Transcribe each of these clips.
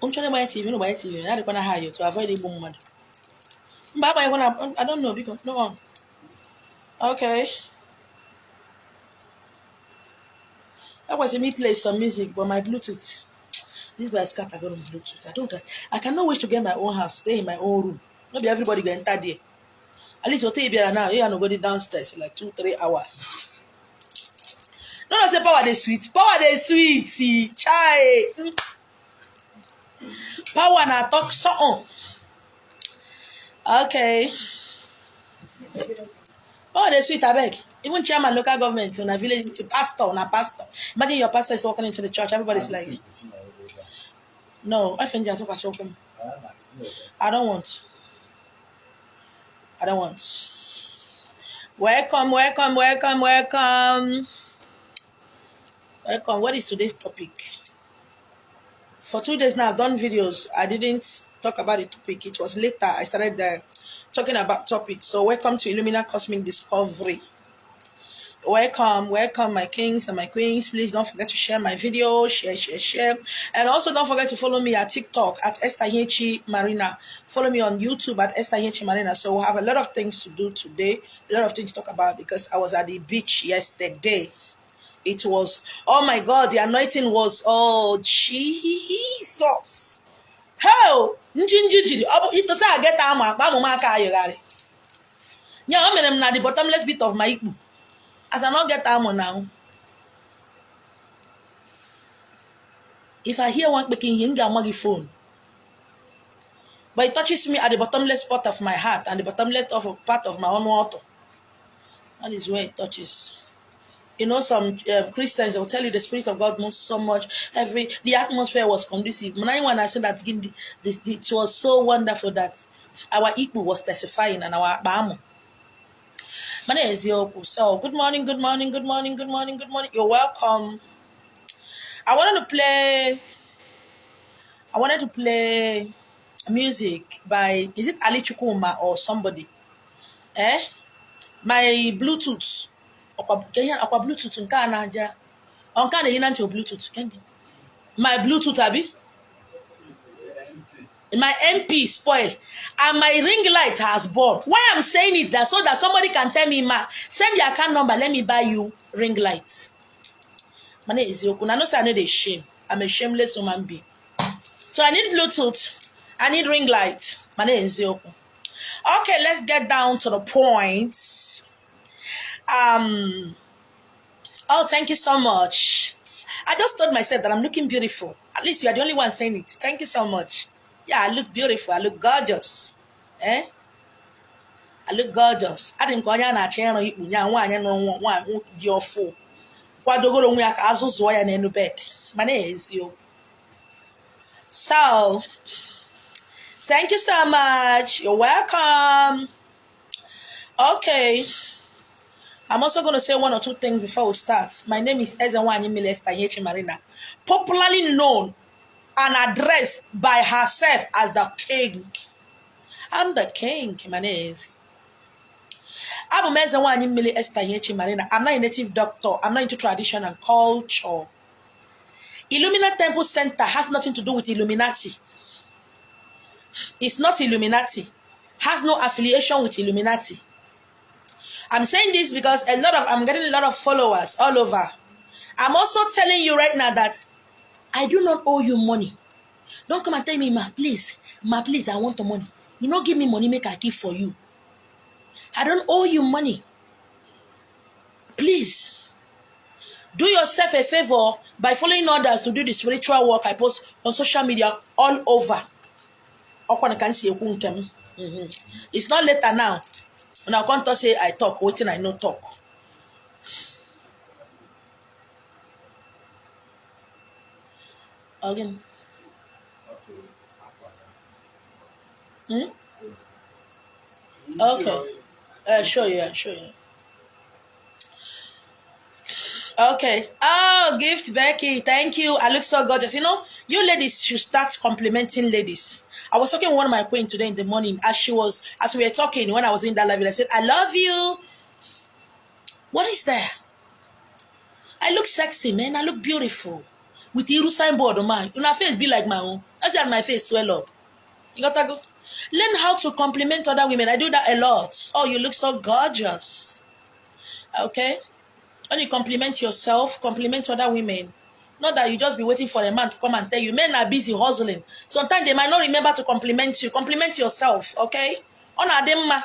Unchole by TV, no by TV. Not gonna hire you to avoid the boom mad. But I don't know because no one. Okay. I was me play some music, but my Bluetooth. This by scatter got on Bluetooth. I cannot wait to get my own house, stay in my own room. Not be everybody go enter there. At least you'll take you now. You are not going downstairs like 2-3 hours. No, say power the sweet. Power the sweet. See, chai. Power na talk so on. Okay. Power the sweet, I beg. Even chairman local government on a village, pastor. Imagine your pastor is walking into the church. Everybody's like, no, I think you're talking. I don't want. Welcome. What is today's topic? For 2 days now, I've done videos. I didn't talk about the topic. It was later I started talking about topics. So welcome to Illumina Cosmic Discovery. Welcome, my kings and my queens. Please don't forget to share my video. Share. And also don't forget to follow me at TikTok at Esther Ihechi Marina. Follow me on YouTube at Esther Ihechi Marina. So we'll have a lot of things to do today. A lot of things to talk about because I was at the beach yesterday. It was, oh my God, the anointing was, oh Jesus. Hell, ito sa get ama aka ayogari. Nya o mere m na the bottomless pit of my ikpu. As I not get amo now. If I hear one speaking, you get my phone. But it touches me at the bottomless part of my heart and the bottomless part of my own water. That is where it touches. You know, some Christians will tell you the Spirit of God moves so much. The atmosphere was conducive. When I said that it was so wonderful that our Igbo was testifying and our Bamo. My name is Yoku. So good morning. You're welcome. I wanted to play music by, is it Ali Chukuma or somebody? My Bluetooth. Bluetooth Bluetooth. My Bluetooth abi. My MP spoiled and my ring light has burned. Why I'm saying it that so that somebody can tell me, ma, send your account number, let me buy you ring light. My name is Yoku. I know say I know the shame. I'm a shameless human being. So I need Bluetooth. I need ring light. My name is Yoku. Okay, let's get down to the point. Oh, thank you so much. I just told myself that I'm looking beautiful. At least you are the only one saying it. Thank you so much. Yeah, I look beautiful. I look gorgeous. I look gorgeous. I didn't go down a chair or one your fool. My name is you. So, thank you so much. You're welcome. Okay. I'm also going to say one or two things before we start. My name is Ezenwanyi Mili Esther Ihechi Marina, popularly known and addressed by herself as the king. I'm the king, my name is. I'm Ezenwanyi Mili Esther Ihechi Marina. I'm not a native doctor. I'm not into tradition and culture. Illumina Temple Center has nothing to do with Illuminati. It's not Illuminati. Has no affiliation with Illuminati. I'm saying this because I'm getting a lot of followers all over. I'm also telling you right now that I do not owe you money. Don't come and tell me, ma, please, I want the money. You don't give me money, make I give for you. I don't owe you money. Please, do yourself a favor by following others to do the spiritual work I post on social media all over. It's not later now. When I come to say I talk, waiting I no talk. Again. Okay. Sure. Okay. Oh, gift Becky. Thank you. I look so gorgeous. You know, you ladies should start complimenting ladies. I was talking with one of my queens today in the morning as we were talking when I was in that live. I said, I love you. What is that? I look sexy, man. I look beautiful. With the signboard on mine. Your face be like my own. I see my face swell up. You got to go. Learn how to compliment other women. I do that a lot. Oh, you look so gorgeous. Okay? When you compliment yourself, compliment other women. Not that you just be waiting for a man to come and tell you. Men are busy hustling. Sometimes they might not remember to compliment you. Compliment yourself, okay? On ademma.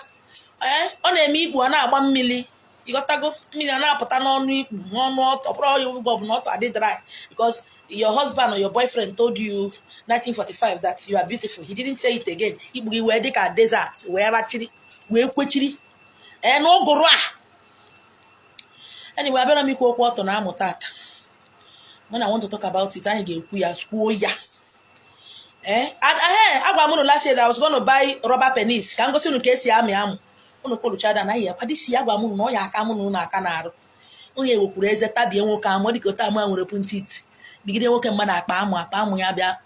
On eme igbu ana agba mmili. You got to go. Mmili ana apụta n'ọnụ ikpu, n'ọnụ ọtọ. Bro, you go not to ade dry. Because your husband or your boyfriend told you 1945 that you are beautiful. He didn't say it again. Igbu gị wee dịka desert. Wee rachiri. Wee kwechiri. No goro ah. Anyway, I better make work water now. When I want to talk about it, I get school ya. I last year that I was going to buy rubber pennies. Can go see no case ya me am. Ono ko lucha da na here. Pa this year agwamu no ya aka mu no na aka na aru. Onye wokuru eze tabie nwoke am di ko ta am nwere puntit. Bigide nwoke mma na akpa amu ya bia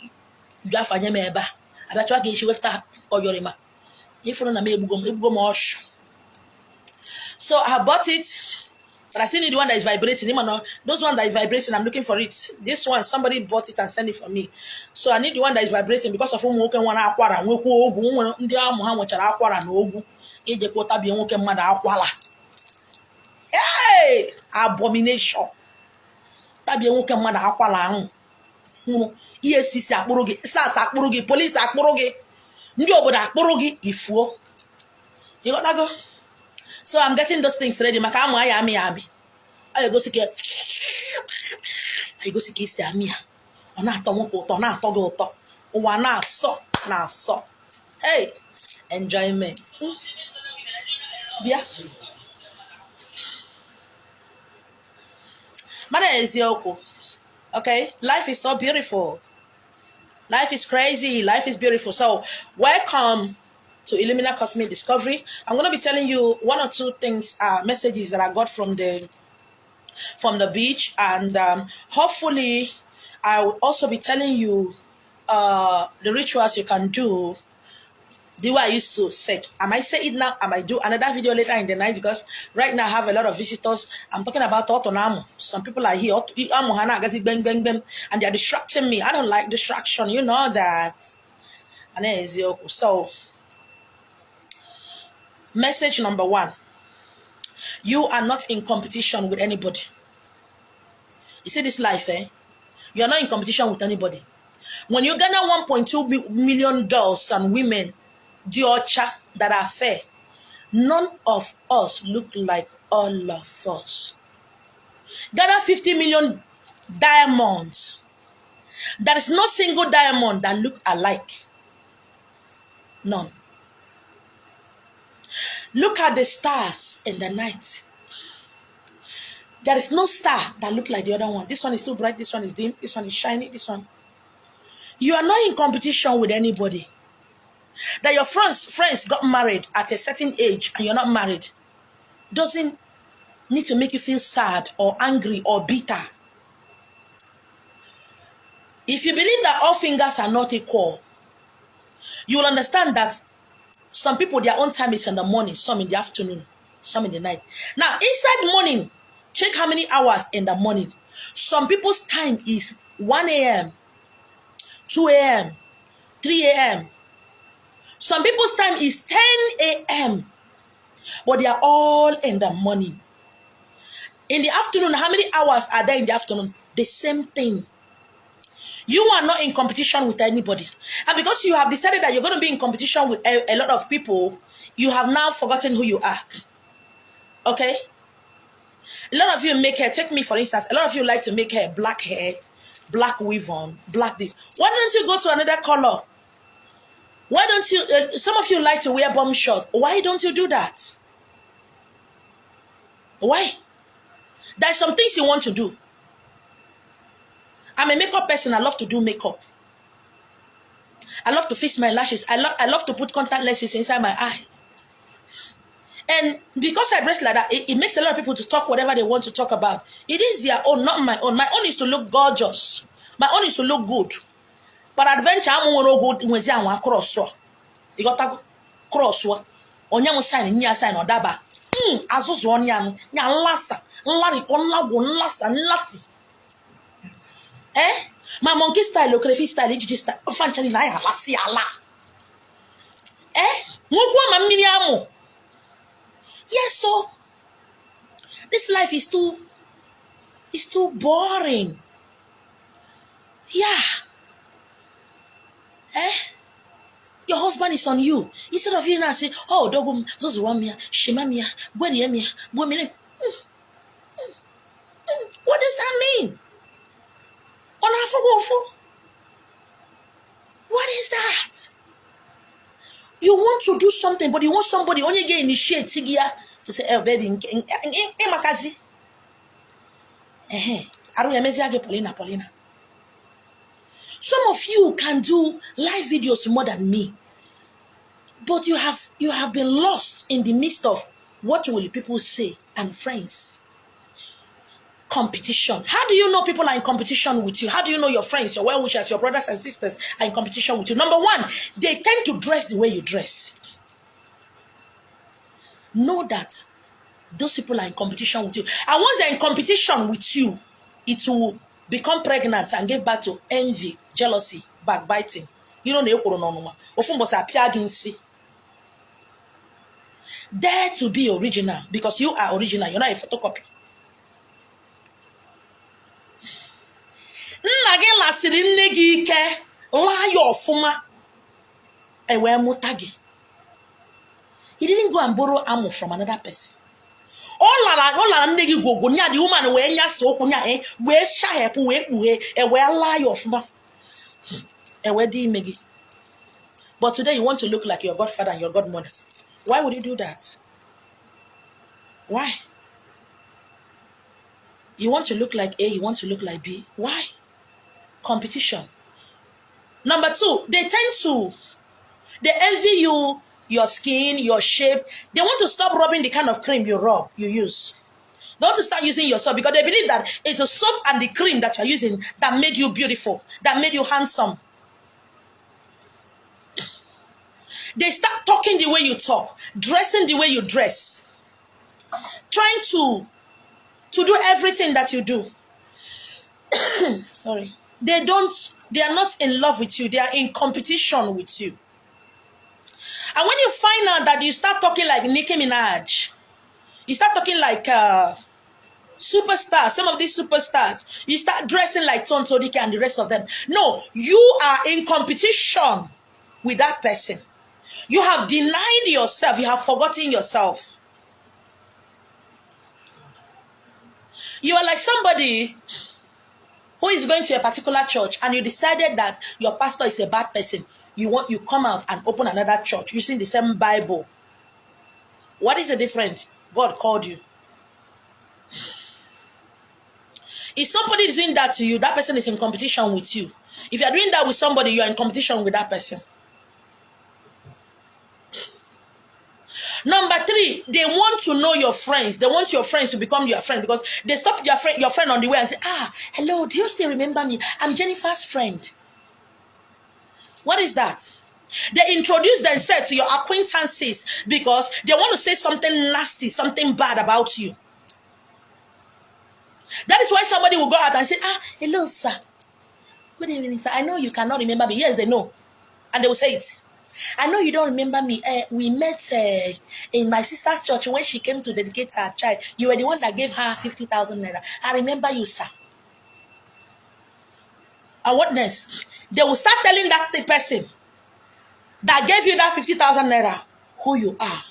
afanye me eba. Abia chwa ga eshi wefta oyorima. Ifuru na me ebugom oshu. So I bought it. But I still need the one that is vibrating. Those one that is vibrating, I'm looking for it. This one, somebody bought it and sent it for me. So I need the one that is vibrating because of whom woke one aquara. Hey! Abomination. Tabi woke man aquala. ESCC akpurugi, SAS akpurugi, police akpurugi. Ndi obodo akpurugi ifuo. You got that go? So I'm getting those things ready. Makamu ayami. I go see Samia. Ona tomo to na to go to. Wa na so. Hey, enjoyment. Bia. Mana eziokwu. Okay, life is so beautiful. Life is crazy. Life is beautiful. So, welcome to Illumina Cosmic Discovery. I'm going to be telling you one or two things, messages that I got from the beach, and hopefully I will also be telling you the rituals you can do the way I used to say. I might say it now, I might do another video later in the night, because right now I have a lot of visitors. I'm talking about autonomo. Some people are here, and they're distracting me. I don't like distraction, you know that. So message number 1. You are not in competition with anybody. You see this life, You are not in competition with anybody. When you gather 1.2 million girls and women, Diocha, that are fair, none of us look like all of us. Gather 50 million diamonds. There is no single diamond that look alike. None. Look at the stars in the night. There is no star that look like the other one. This one is too bright, this one is dim, this one is shiny, this one. You are not in competition with anybody. That your friends got married at a certain age and you're not married doesn't need to make you feel sad or angry or bitter. If you believe that all fingers are not equal, you will understand that some people, their own time is in the morning, some in the afternoon, some in the night. Now, inside morning, check how many hours in the morning. Some people's time is 1 a.m., 2 a.m., 3 a.m. Some people's time is 10 a.m., but they are all in the morning. In the afternoon, how many hours are there in the afternoon? The same thing. You are not in competition with anybody. And because you have decided that you're going to be in competition with a lot of people, you have now forgotten who you are. Okay? A lot of you make hair. Take me, for instance. A lot of you like to make hair, black weave on, black this. Why don't you go to another color? Why don't you, some of you like to wear bomb short. Why don't you do that? Why? There's some things you want to do. I'm a makeup person. I love to do makeup. I love to fix my lashes. I love to put contact lenses inside my eye. And because I dress like that, it makes a lot of people to talk whatever they want to talk about. It is their own, not my own. My own is to look gorgeous. My own is to look good. But adventure, I'm going to go when I cross. You got to cross. Onyamu sign, nya sign or daba. Azuzu onyan, nya lasa, nlari kon lago nlasa nlati. My monkey style, crayfish style, Ijiji style. Fanchani na ya lasi ala. Mukwa mamini amo. Yes, so this life is too boring. Yeah. Your husband is on you. Instead of you now say, oh, dogum, zozuamia, shemamia, gwediamia, gwemile. What does that mean? What is that? You want to do something, but you want somebody only get initiate to say, oh, baby, makazi. Paulina. Some of you can do live videos more than me. But you have been lost in the midst of what will people say and friends. Competition. How do you know people are in competition with you? How do you know your friends, your well-wishers, your brothers and sisters are in competition with you? Number one, they tend to dress the way you dress. Know that those people are in competition with you. And once they're in competition with you, it will become pregnant and give back to envy, jealousy, backbiting. You know, dare to be original, because you are original. You're not a photocopy. Nage lasiri nne gị ike laa ya ọfụma wee mụta gị. He didn't go and borrow ammo from another person. All lara nne gị gwogwo nya the woman wee nyasa okwu nya wee shahepụ wee kpughe wee laa ya ọfụma wee dị ime gị. But today you want to look like your godfather and your godmother. Why would you do that? Why? You want to look like A, you want to look like B. Why? Competition. Number two, they envy you, your skin, your shape. They want to stop rubbing the kind of cream you use. They want to start using your soap because they believe that it's the soap and the cream that you're using that made you beautiful, that made you handsome. They start talking the way you talk, dressing the way you dress, trying to do everything that you do. Sorry. They are not in love with you. They are in competition with you. And when you find out that you start talking like Nicki Minaj, you start talking like superstars, some of these superstars, you start dressing like Tonto Dike and the rest of them. No, you are in competition with that person. You have denied yourself. You have forgotten yourself. You are like somebody who is going to a particular church and you decided that your pastor is a bad person. You come out and open another church using the same Bible. What is the difference? God called you. If somebody is doing that to you, that person is in competition with you. If you are doing that with somebody, you are in competition with that person. Number three, they want to know your friends. They want your friends to become your friend because they stop your friend on the way and say, hello, do you still remember me? I'm Jennifer's friend. What is that? They introduce themselves to your acquaintances because they want to say something nasty, something bad about you. That is why somebody will go out and say, hello, sir. Good evening, sir. I know you cannot remember me. Yes, they know. And they will say it. I know you don't remember me. We met in my sister's church when she came to dedicate her child. You were the one that gave her 50,000 naira. I remember you, sir. And what next? They will start telling that person that gave you that 50,000 naira who you are.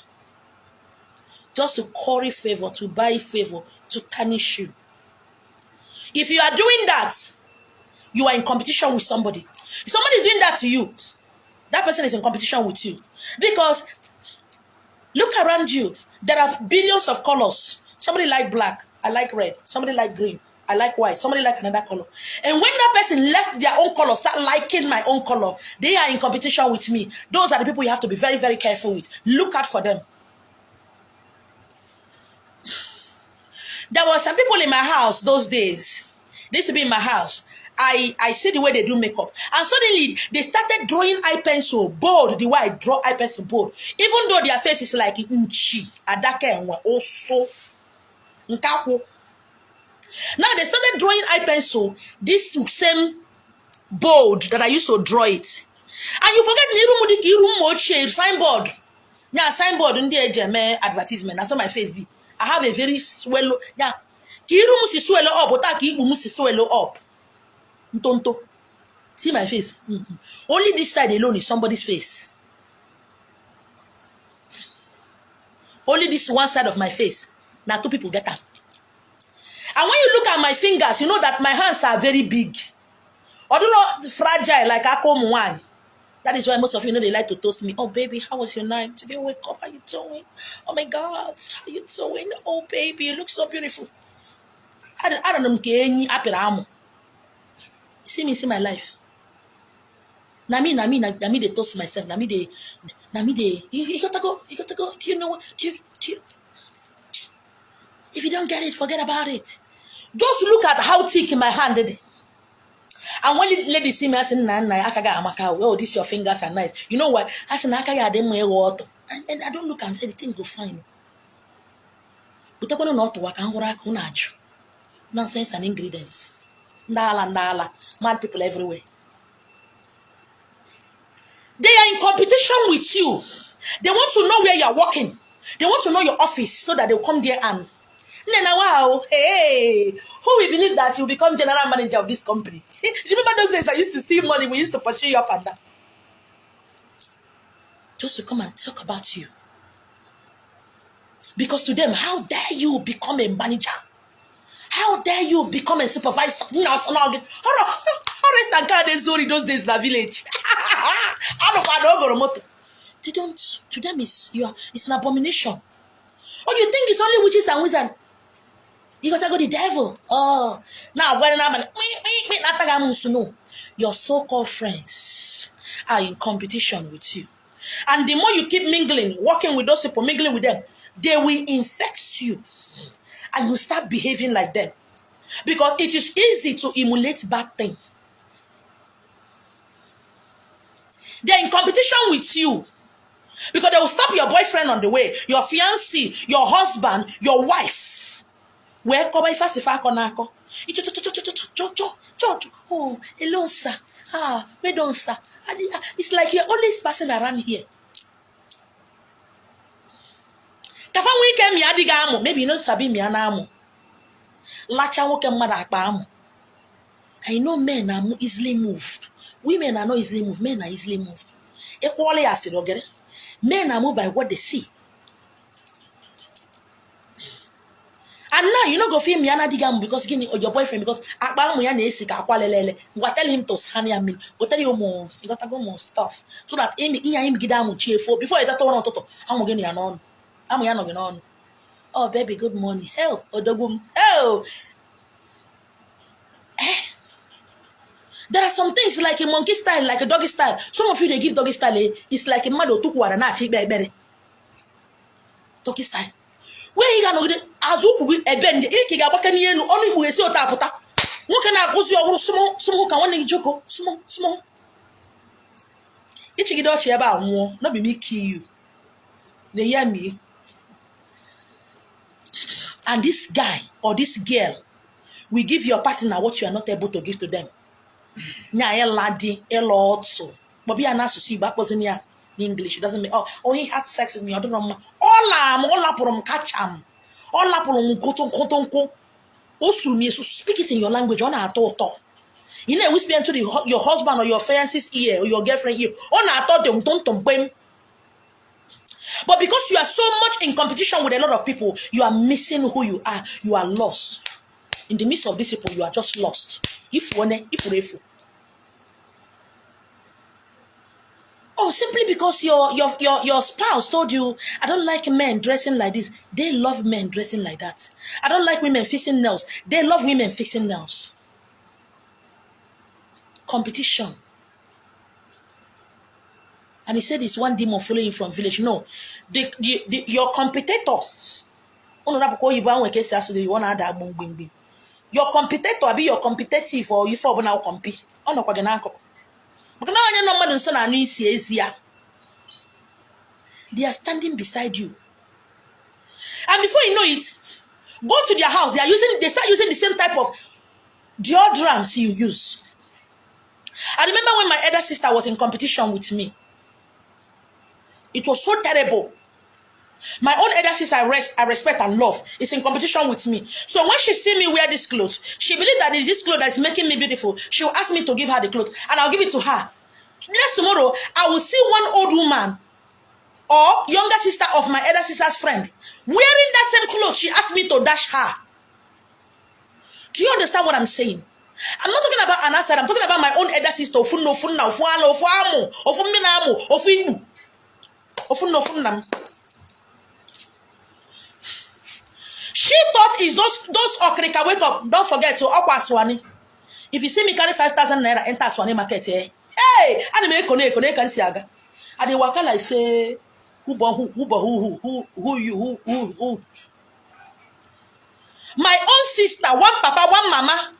Just to curry favor, to buy favor, to tarnish you. If you are doing that, you are in competition with somebody. If somebody is doing that to you, that person is in competition with you. Because look around you. There are billions of colors. Somebody like black. I like red. Somebody like green. I like white. Somebody like another color. And when that person left their own color, start liking my own color, they are in competition with me. Those are the people you have to be very, very careful with. Look out for them. There were some people in my house those days. They used to be in my house. I see the way they do makeup. And suddenly, they started drawing eye pencil bold, the way I draw eye pencil bold. Even though their face is like, nchi, adake, and also, nkaku. Now, they started drawing eye pencil, this same bold that I used to draw it. And you forget the signboard. Yeah, signboard in the advertisement. That's how my face be. I have a very swallow. Yeah. Kirumu si swallow up, but Kirumu si swallow up. Ntonto. See my face. Only this side alone is somebody's face. Only this one side of my face. Now 2 people get that. And when you look at my fingers, you know that my hands are very big. Although fragile like Akomwani. That is why most of you know they like to toast me. Oh, baby, how was your night? Did you wake up? How you doing? Oh, my God. How you doing? Oh, baby, you look so beautiful. I don't know. See me, see my life. Nami, they toast myself. Nami, they, you gotta go. Do you know what? Do you? If you don't get it, forget about it. Just look at how thick my hand is. And when ladies see me, I say, oh, these your fingers are nice. You know what? I say, and I don't look and say the thing go fine. But I don't know to work and work nonsense and ingredients. Ndala. Mad people everywhere. They are in competition with you. They want to know where you are working. They want to know your office so that they'll come there and wow, hey, who will believe that you become general manager of this company? Remember those days I used to steal money, we used to pursue you up and down. Just to come and talk about you. Because to them, how dare you become a manager? How dare you become a supervisor? Those days in the village. They don't, to them it's an abomination. Oh, you think it's only witches and wizards? You gotta go to the devil. Oh, now when I'm like, no, your so-called friends are in competition with you. And the more you keep mingling, working with those people, mingling with them, they will infect you. And you start behaving like them. Because it is easy to emulate bad things. They're in competition with you. Because they will stop your boyfriend on the way, your fiancé, your husband, your wife. Where come I fast if I can? Oh, hello, sir. Ah, where don't, sir? It's like you're always passing around here. Maybe you know Sabi Mianamu. Lacha woke mother akpamu. I know men are easily moved. Women are not easily moved. Men are easily moved. Equally as you get it. Men are moved by what they see. And now you know go feel Miana digam because your boyfriend because akpamu ya na-esi ka akwalelele. Tell him to scan me. Go tell you more. You gotta go more stuff so that him gidamu cheerful before you start on toto. I'm going to on. I'm going on. Oh baby, good morning. Hell, odogum. Oh. There are some things like a monkey style, like a doggy style. Some of you they give doggy style. It's like a mado tukwara na chi bere. Doggy style. Where you gonna get azuku ebend iki ga baka ni enu onu ibu esi otaputa. Nwoke na akosi oguru sumo ka won joko sumo. Ichi gido chi ebe anwo, no be me kill you. They hear me. And this guy or this girl will give your partner what you are not able to give to them. Nya eladi elotu. But be an associate back was in English. It doesn't mean oh he had sex with me. I don't know. All from catch him. All from kotonko. Osumi, so speak it in your language. On our thought. You know, whisper into your husband or your fiance's ear or your girlfriend ear. On our thought them. But because you are so much in competition with a lot of people, you are missing who you are. You are lost. In the midst of these people, you are just lost. If oh, simply because your spouse told you, I don't like men dressing like this. They love men dressing like that. I don't like women fixing nails. They love women fixing nails. Competition. And he said it's one demon following you from village. No, your competitor. Your competitor be your competitive or you for now compete. Oh no, they are standing beside you. And before you know it, go to their house. They start using the same type of deodorants you use. elder sister was in competition with me. It was so terrible. My own elder sister I respect and love is in competition with me. So when she see me wear this clothes, she believes that it is this clothes that is making me beautiful. She will ask me to give her the clothes, and I'll give it to her. Next tomorrow, I will see one old woman or younger sister of my elder sister's friend wearing that same clothes. She asked me to dash her. Do you understand what I'm saying? I'm not talking about an outside. I'm talking about my own elder sister. She thought is those okrika wake up. Don't forget to Okwa Swani. If you see me carry 5,000 naira enter Swani market, eh? Hey, I make kone can siaga. I dey waka like say who you. My own sister, one papa, one mama,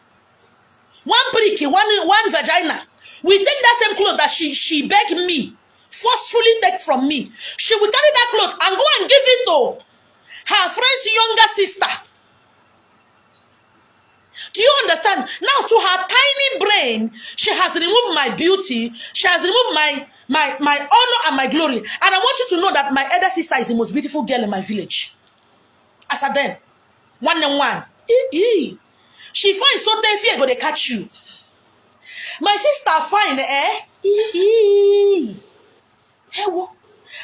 one pricky, one vagina. We take that same clothes that she begged me, forcefully take from me. She will carry that clothes and go and give it to her friend's younger sister. Do you understand? Now, to her tiny brain, she has removed my beauty. She has removed my honor and my glory. And I want you to know that my elder sister is the most beautiful girl in my village. As a then, one and one. She finds so they fear go they catch you. My sister fine, eh?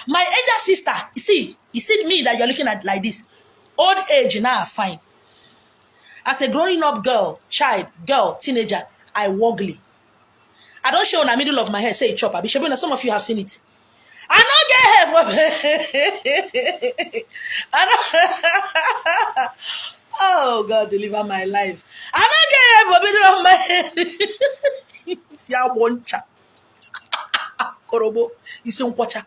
My elder sister, you see me that you're looking at like this. Old age now fine. As a growing up girl, teenager, I woggly. I don't show in the middle of my hair, say chopper. Some of you have seen it. I don't get hair for Oh God, deliver my life. I don't get hair for middle of my head. See how one chap. Korobo, is on kwacha.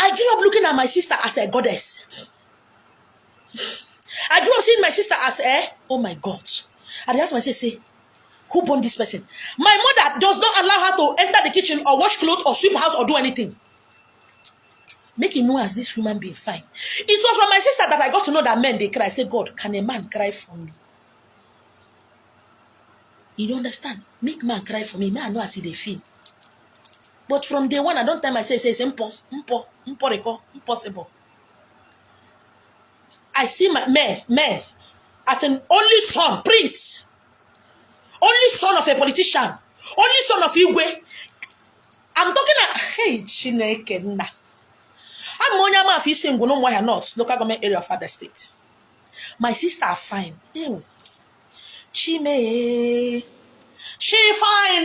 I grew up looking at my sister as a goddess. I grew up seeing my sister as oh my God. And I asked myself, say, who born this person? My mother does not allow her to enter the kitchen or wash clothes or sweep house or do anything. Make him know as this human being fine. It was from my sister that I got to know that men, they cry. I say, God, can a man cry for me? You don't understand? Make man cry for me. Now I know as they feel. But from day one, I don't tell myself, it's impossible. I see my men as an only son, prince, only son of a politician, only son of Igwe. I'm talking about, hey, Chineke nna. I'm Monyama of East North, local government area of other state. My sister are fine. Ew. She fine.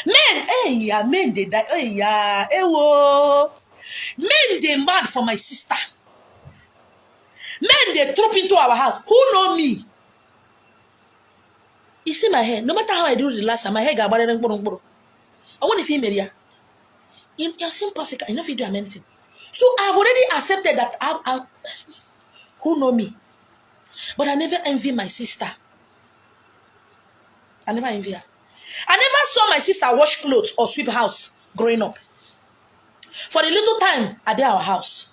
Men, men they die. Men they mad for my sister. Men they troop into our house. Who know me? You see my hair. No matter how I do the last time, my hair got better than I want to female here. You're simple. I know if you do anything. So I've already accepted that I'm who know me. But I never envy my sister. I never envy her. I never saw my sister wash clothes or sweep house growing up. For a little time at our house.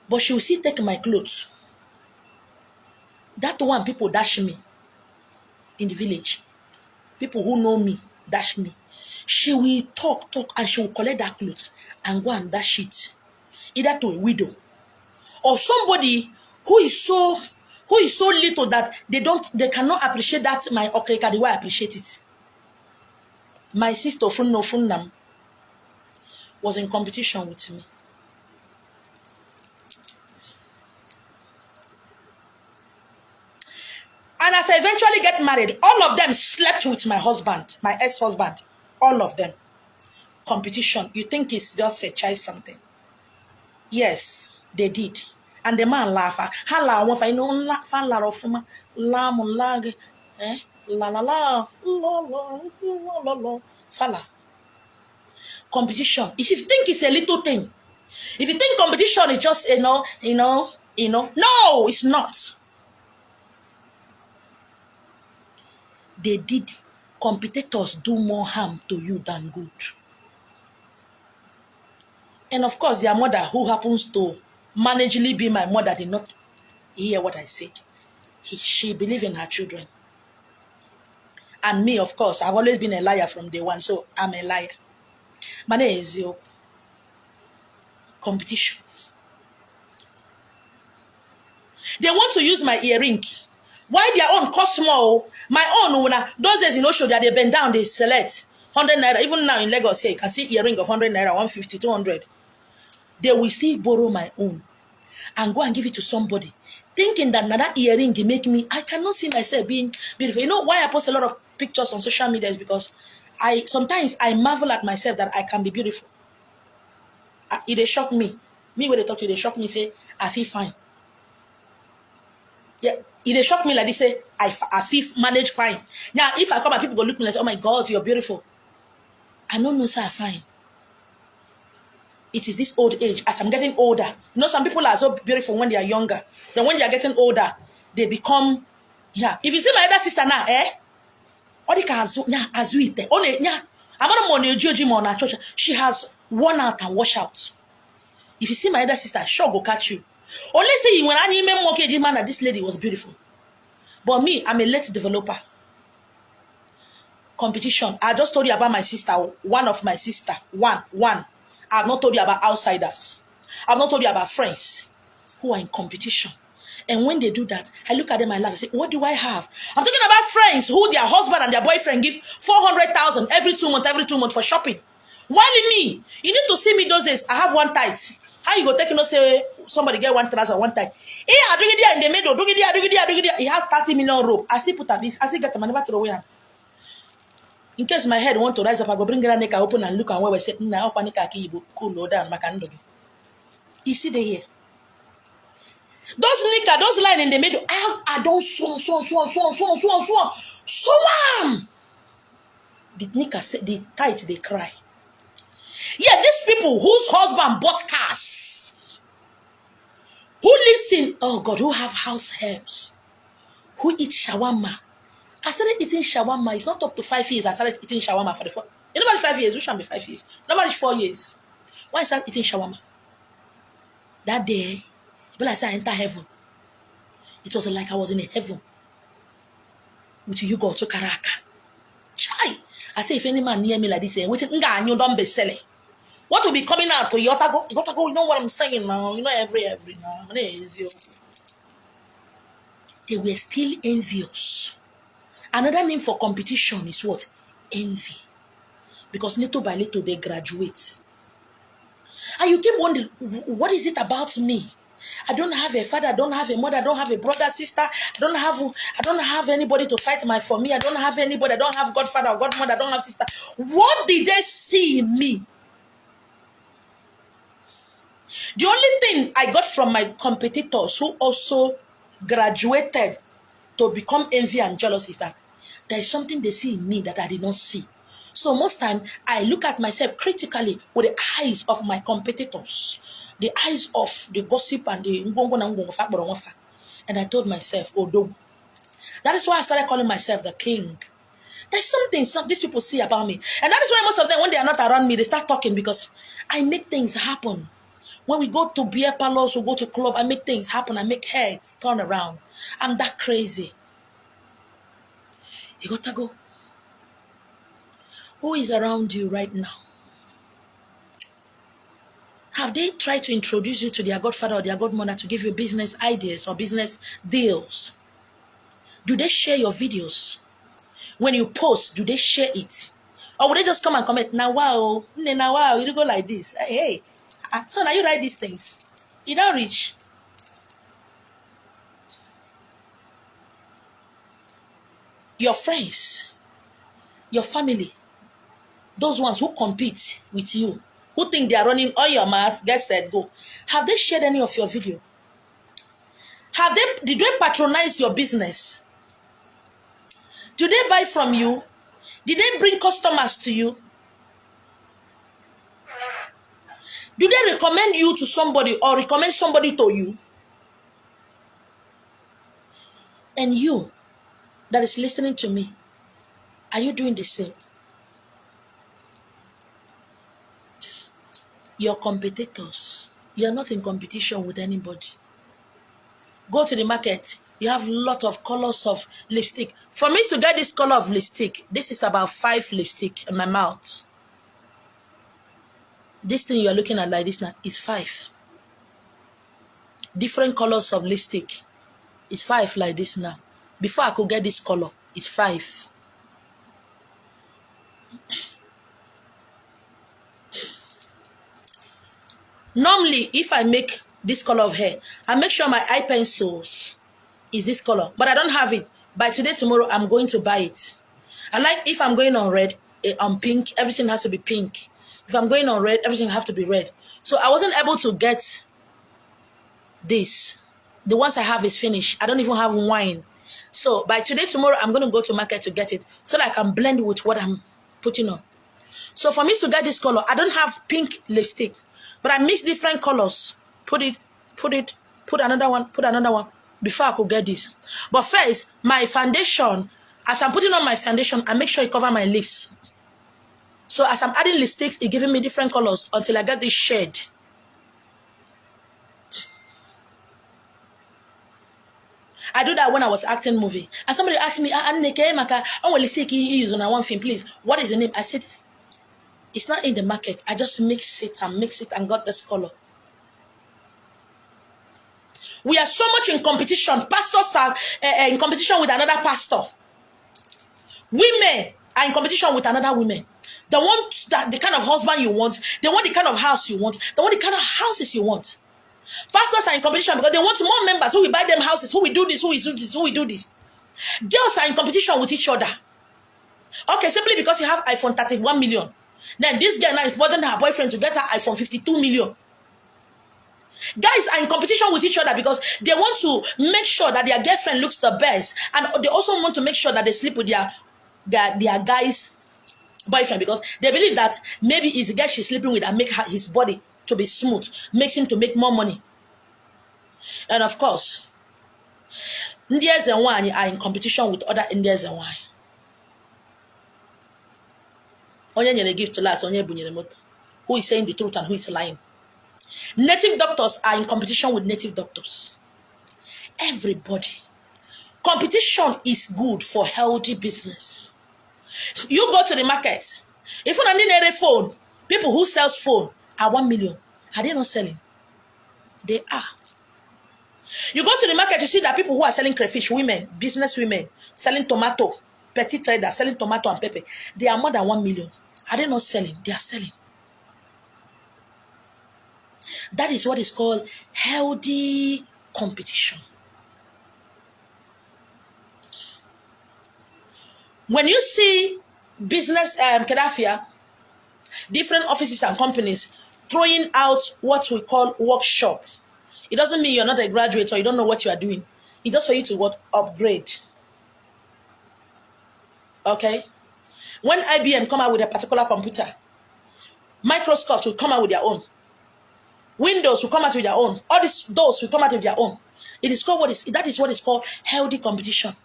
But she will still take my clothes. That one people dash me in the village. People who know me dash me. She will talk, and she will collect that clothes and go and dash it. Either to a widow or somebody who is so little that they cannot appreciate that my okreka the way I appreciate it. My sister Funnam was in competition with me. And as I eventually get married, all of them slept with my husband, my ex-husband. All of them. Competition. You think it's just a child something? Yes, they did. And the man laughed. Hala, if I know laugh, la lag, la. Fala. Competition. If you think it's a little thing, if you think competition is just no, it's not. They did. Competitors do more harm to you than good. And of course, their mother, who happens to managely be my mother, did not hear what I said. She believed in her children. And me, of course, I've always been a liar from day one, so I'm a liar. My name is your competition. They want to use my earring. Why their own cost more? My own, those days in Osho, they bend down, they select 100 naira. Even now in Lagos, here, you can see earring of 100 naira, 150, 200. They will still borrow my own and go and give it to somebody, thinking that another earring make me, I cannot see myself being beautiful. You know why I post a lot of pictures on social media is because sometimes I marvel at myself that I can be beautiful. It shock me. Me when they talk to you, they shock me, say, I feel fine. Yeah, it shock me like they say, I feel manage fine. Now, if I come and people go look me and say, oh my God, you're beautiful. I don't know, sir, I'm fine. It is this old age. As I'm getting older, you know, some people are so beautiful when they are younger. Then when they are getting older, they become, yeah. If you see my elder sister now, she has worn out and washed out. If you see my elder sister, sure go catch you. Only say when I need me mortgage man that this lady was beautiful. But me, I'm a late developer. Competition. I just told you about my sister, one of my sister, one. I've not told you about outsiders. I've not told you about friends who are in competition. And when they do that, I look at them and laugh. I say, what do I have? I'm talking about friends who their husband and their boyfriend give 400,000 every 2 months for shopping. While me, you need to see me those days. I have one tithe. How you go take, say somebody get 1,000 one tithe. In the middle, he has 30 million rope. I see put at this. I see get them, I never throw away. In case my head want to rise up, I go bring the neck open and look and where we say, nah, open the key, cool down, makandogi. You see the here. Those nika, those line in the middle, I don't swan. The nika, the tight, they cry. Yeah, these people whose husband bought cars, who lives in, oh God, who have house helps, who eat shawarma. I started eating shawarma. It's not up to 5 years. I started eating shawarma for the first. Nobody 5 years. Which can be 5 years? Nobody 4 years. Why I started eating shawarma? That day, when I started enter heaven, it was like I was in a heaven with you go to Karaka. Chai. I say if any man near me like this, waiting, you don't be selling. What will be coming out to you? You gotta go. You know what I'm saying now. You know every now. They were still envious. Another name for competition is what? Envy. Because little by little they graduate. And you keep wondering, what is it about me? I don't have a father, I don't have a mother, I don't have a brother, sister, I don't have anybody to fight for me, I don't have anybody, I don't have godfather or godmother, I don't have sister. What did they see in me? The only thing I got from my competitors who also graduated to become envy and jealous is that there is something they see in me that I did not see. So most time I look at myself critically with the eyes of my competitors, the eyes of the gossip and the and I told myself, Odo. That is why I started calling myself the king. There's something these people see about me. And that is why most of them, when they are not around me, they start talking because I make things happen. When we go to beer parlors, we go to club, I make things happen. I make heads turn around. I'm that crazy. You got to go. Who is around you right now? Have they tried to introduce you to their godfather or their godmother to give you business ideas or business deals? Do they share your videos? When you post, do they share it? Or will they just come and comment, now wow, you go like this. Hey, so now you write these things. You don't reach. Your friends, your family, those ones who compete with you, who think they are running all your mouth, get set, go. Have they shared any of your video? Did they patronize your business? Do they buy from you? Did they bring customers to you? Do they recommend you to somebody or recommend somebody to you? And you that is listening to me, are you doing the same? Your competitors, you're not in competition with anybody. Go to the market, You have a lot of colors of lipstick. For me to get this color of lipstick, this is about 5 lipstick in my mouth. This thing you are looking at like this now is 5. Different colors of lipstick is 5 like this now. Before I could get this color, it's 5. Normally, if I make this color of hair, I make sure my eye pencils is this color, but I don't have it. By today, tomorrow, I'm going to buy it. I like if I'm going on red, on pink, everything has to be pink. If I'm going on red, everything has to be red. So I wasn't able to get this. The ones I have is finished. I don't even have wine. So by today, tomorrow, I'm going to go to market to get it so that I can blend with what I'm putting on. So for me to get this color, I don't have pink lipstick, but I mix different colors. Put another one before I could get this. But first, my foundation, as I'm putting on my foundation, I make sure it covers my lips. So as I'm adding lipsticks, it's giving me different colors until I get this shade. I do that when I was acting movie. And somebody asked me, what lipstick you use on one film, please? What is the name? I said, it's not in the market. I just mix it and got this color. We are so much in competition. Pastors are in competition with another pastor. Women are in competition with another woman. They want the kind of husband you want. They want the kind of house you want. They want the kind of houses you want. Pastors are in competition because they want more members who will buy them houses, who will do this, who will do this, who will do this. Girls are in competition with each other. Okay, simply because you have iPhone 31 million. Then this girl now is bothering her boyfriend to get her iPhone 52 million. Guys are in competition with each other because they want to make sure that their girlfriend looks the best, and they also want to make sure that they sleep with their guy's boyfriend because they believe that maybe it's the guy she's sleeping with and make his body to be smooth, makes him to make more money. And of course, Ezenwanyi are in competition with other Ezenwanyi. Onye nyere gift to last, onye bunyere moto. Who is saying the truth and who is lying? Native doctors are in competition with native doctors. Everybody. Competition is good for healthy business. You go to the market. If you need a phone, people who sell phone are 1 million. Are they not selling? They are. You go to the market, you see that people who are selling crayfish, women, business women, selling tomato, petty traders, selling tomato and pepper, they are more than 1 million. Are they not selling? They are selling. That is what is called healthy competition. When you see business Kedafia, different offices and companies throwing out what we call workshop, it doesn't mean you're not a graduate or you don't know what you are doing. It's just for you to upgrade. Okay? When IBM come out with a particular computer, Microsoft will come out with their own. Windows will come out with their own. All these doors will come out with their own. It is called that is what is called healthy competition.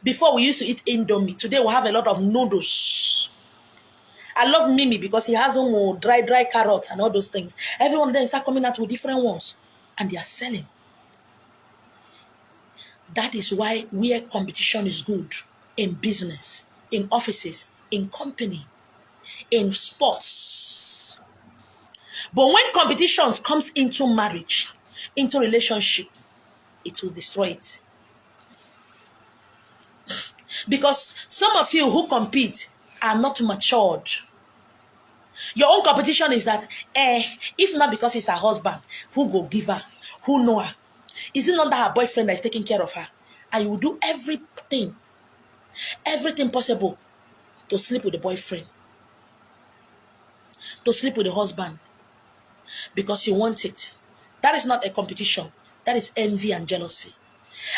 Before we used to eat Indomie. Today we have a lot of noodles. I love Mili because he has dry carrots and all those things. Everyone then start coming out with different ones. And they are selling. That is why where competition is good. In business, in offices, in company, in sports. But when competition comes into marriage, into relationship, it will destroy it. Because some of you who compete are not matured. Your own competition is that, if not because it's her husband, who go give her, who know her? Is it not that her boyfriend that is taking care of her? And you will do everything possible to sleep with the boyfriend, to sleep with the husband, because you want it. That is not a competition. That is envy and jealousy.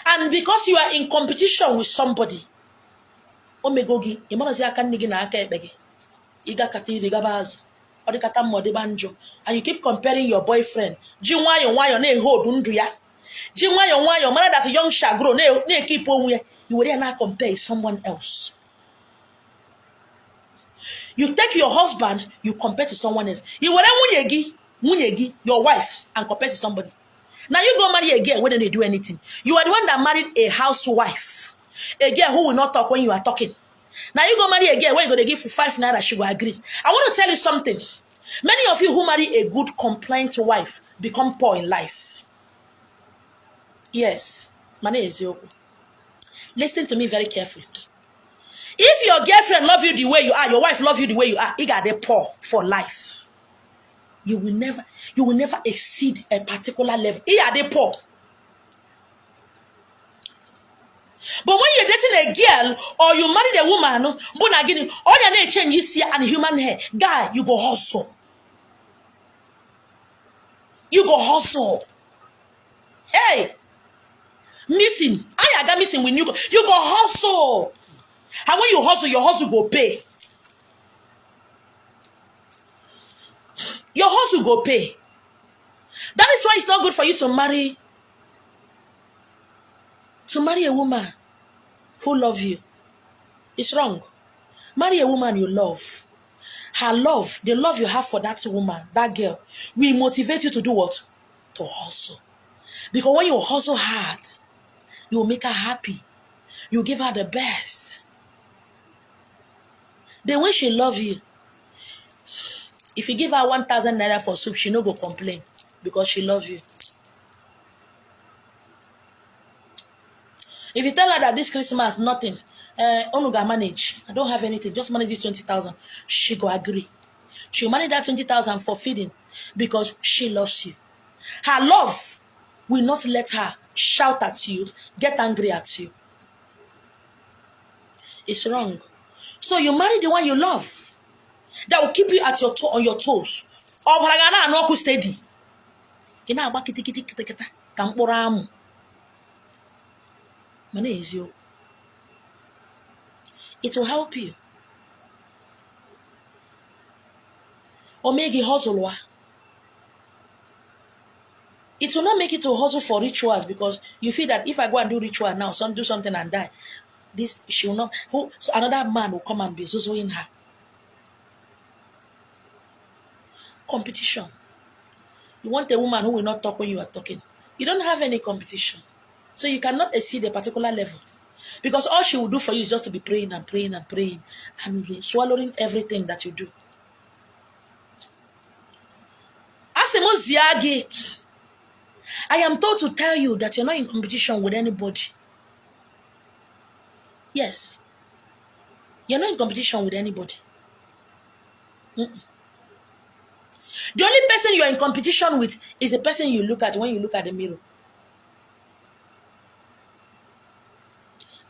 And because you are in competition with somebody, and you keep comparing your boyfriend, that young shagro, you will not compare someone else. You take your husband, you compare to someone else. your wife, and compare to somebody. Now you go marry a girl when they do anything. You are the one that married a housewife. A girl who will not talk when you are talking. Now you go marry a girl where you're going to give for 5 naira, she will agree. I want to tell you something. Many of you who marry a good compliant wife become poor in life. Yes. My name is Yogo. Listen to me very carefully. If your girlfriend love you the way you are, your wife love you the way you are, you got a poor for life. You will never exceed a particular level. You are the poor. But when you're dating a girl or you married a woman, all your name change you see and human hair, guy, you go hustle. You go hustle. Hey, meeting. I got meeting with you. You go hustle. And when you hustle, your hustle go pay. Your hustle go pay. That is why it's not good for you to marry a woman who love you. It's wrong. Marry a woman you love. Her love, the love you have for that woman, that girl, will motivate you to do what? To hustle. Because when you hustle hard, you will make her happy. You give her the best. Then when she love you, if you give her 1,000 naira for soup, she no go complain because she love you. If you tell her that this Christmas, nothing, Onuga manage, I don't have anything, just manage this 20,000, she go agree. She'll manage that 20,000 for feeding because she loves you. Her love will not let her shout at you, get angry at you. It's wrong. So you marry the one you love. That will keep you at on your toes. Or steady. It will help you. Or make it hustle. It will not make it to hustle for rituals because you feel that if I go and do ritual now, do something and die, this she will not. So another man will come and be zuzuing her. Competition. You want a woman who will not talk when you are talking. You don't have any competition. So you cannot exceed a particular level. Because all she will do for you is just to be praying and praying and praying and swallowing everything that you do. I am told to tell you that you're not in competition with anybody. Yes. You're not in competition with anybody. The only person you are in competition with is a person you look at when you look at the mirror.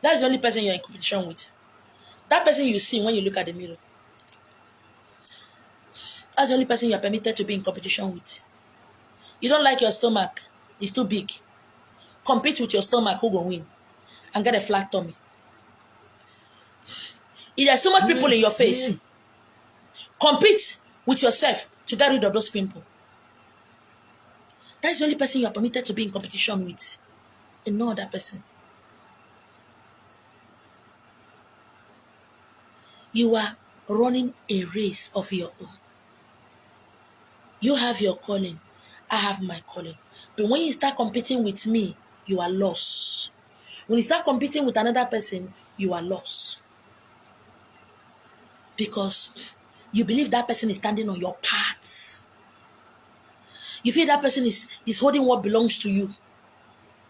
That's the only person you're in competition with. That person you see when you look at the mirror. That's the only person you are permitted to be in competition with. You don't like your stomach. It's too big. Compete with your stomach, who will win? And get a flat tummy. If there's so much people in your face, compete with yourself to get rid of those people. That's the only person you are permitted to be in competition with. And no other person. You are running a race of your own. You have your calling. I have my calling. But when you start competing with me, you are lost. When you start competing with another person, you are lost. Because you believe that person is standing on your path. You feel that person is holding what belongs to you.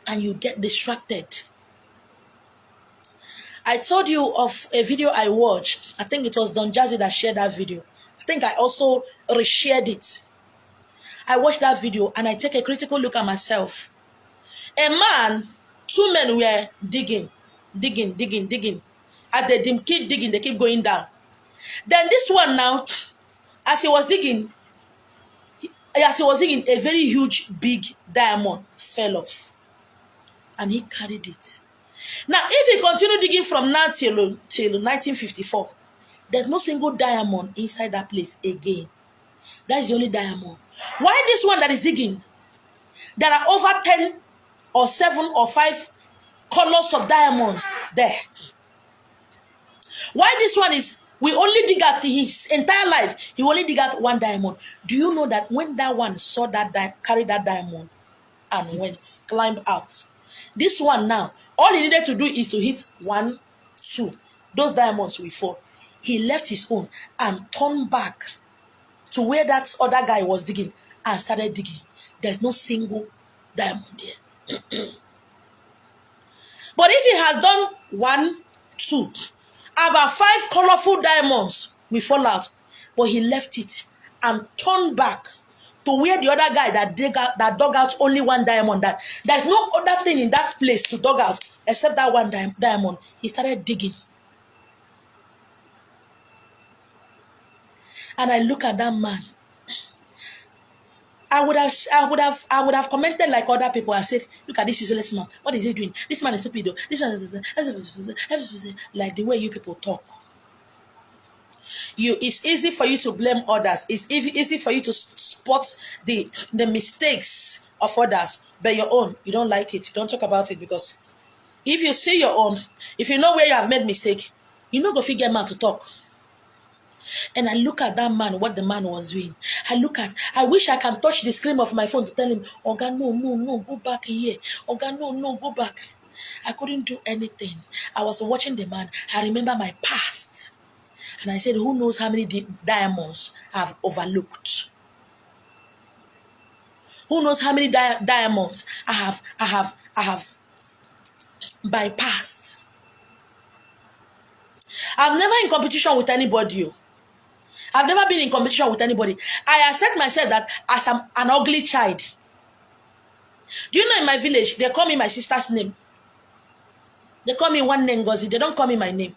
And you get distracted. I told you of a video I watched. I think it was Don Jazzy that shared that video. I think I also reshared it. I watched that video and I take a critical look at myself. A man, 2 men were digging. As they keep digging, they keep going down. Then this one now, as he was digging, a very huge, big diamond fell off. And he carried it. Now, if he continued digging from now till 1954, there's no single diamond inside that place again. That's the only diamond. Why this one that is digging? There are over 10 or 7 or 5 colors of diamonds there. Why this one is We only dig out his entire life. He only dig out one diamond. Do you know that when that one saw that carry that diamond and went, climbed out, this one now, all he needed to do is to hit 1, 2. Those diamonds will fall. He left his own and turned back to where that other guy was digging and started digging. There's no single diamond there. But if he has done 1, 2, about 5 colorful diamonds will fall out. But he left it and turned back to where the other guy that dug out only 1 diamond. That there's no other thing in that place to dug out except that 1 diamond. He started digging. And I look at that man. I would have commented like other people and said, look at this useless man. What is he doing? This man is stupid though. This one is like the way you people talk. It's easy for you to blame others. It's easy for you to spot the mistakes of others, but your own, you don't like it. You don't talk about it, because if you see your own, if you know where you have made mistake, you know go figure man to talk. And I look at that man, what the man was doing. I wish I can touch the screen of my phone to tell him, Oga, no, go back here. Oga, no, go back. I couldn't do anything. I was watching the man. I remember my past. And I said, who knows how many diamonds I've overlooked? Who knows how many diamonds I have bypassed? I've never in competition with anybody. I've never been in competition with anybody. I accept myself that as I'm an ugly child. Do you know in my village, they call me my sister's name. They call me one name Ngozi. They don't call me my name.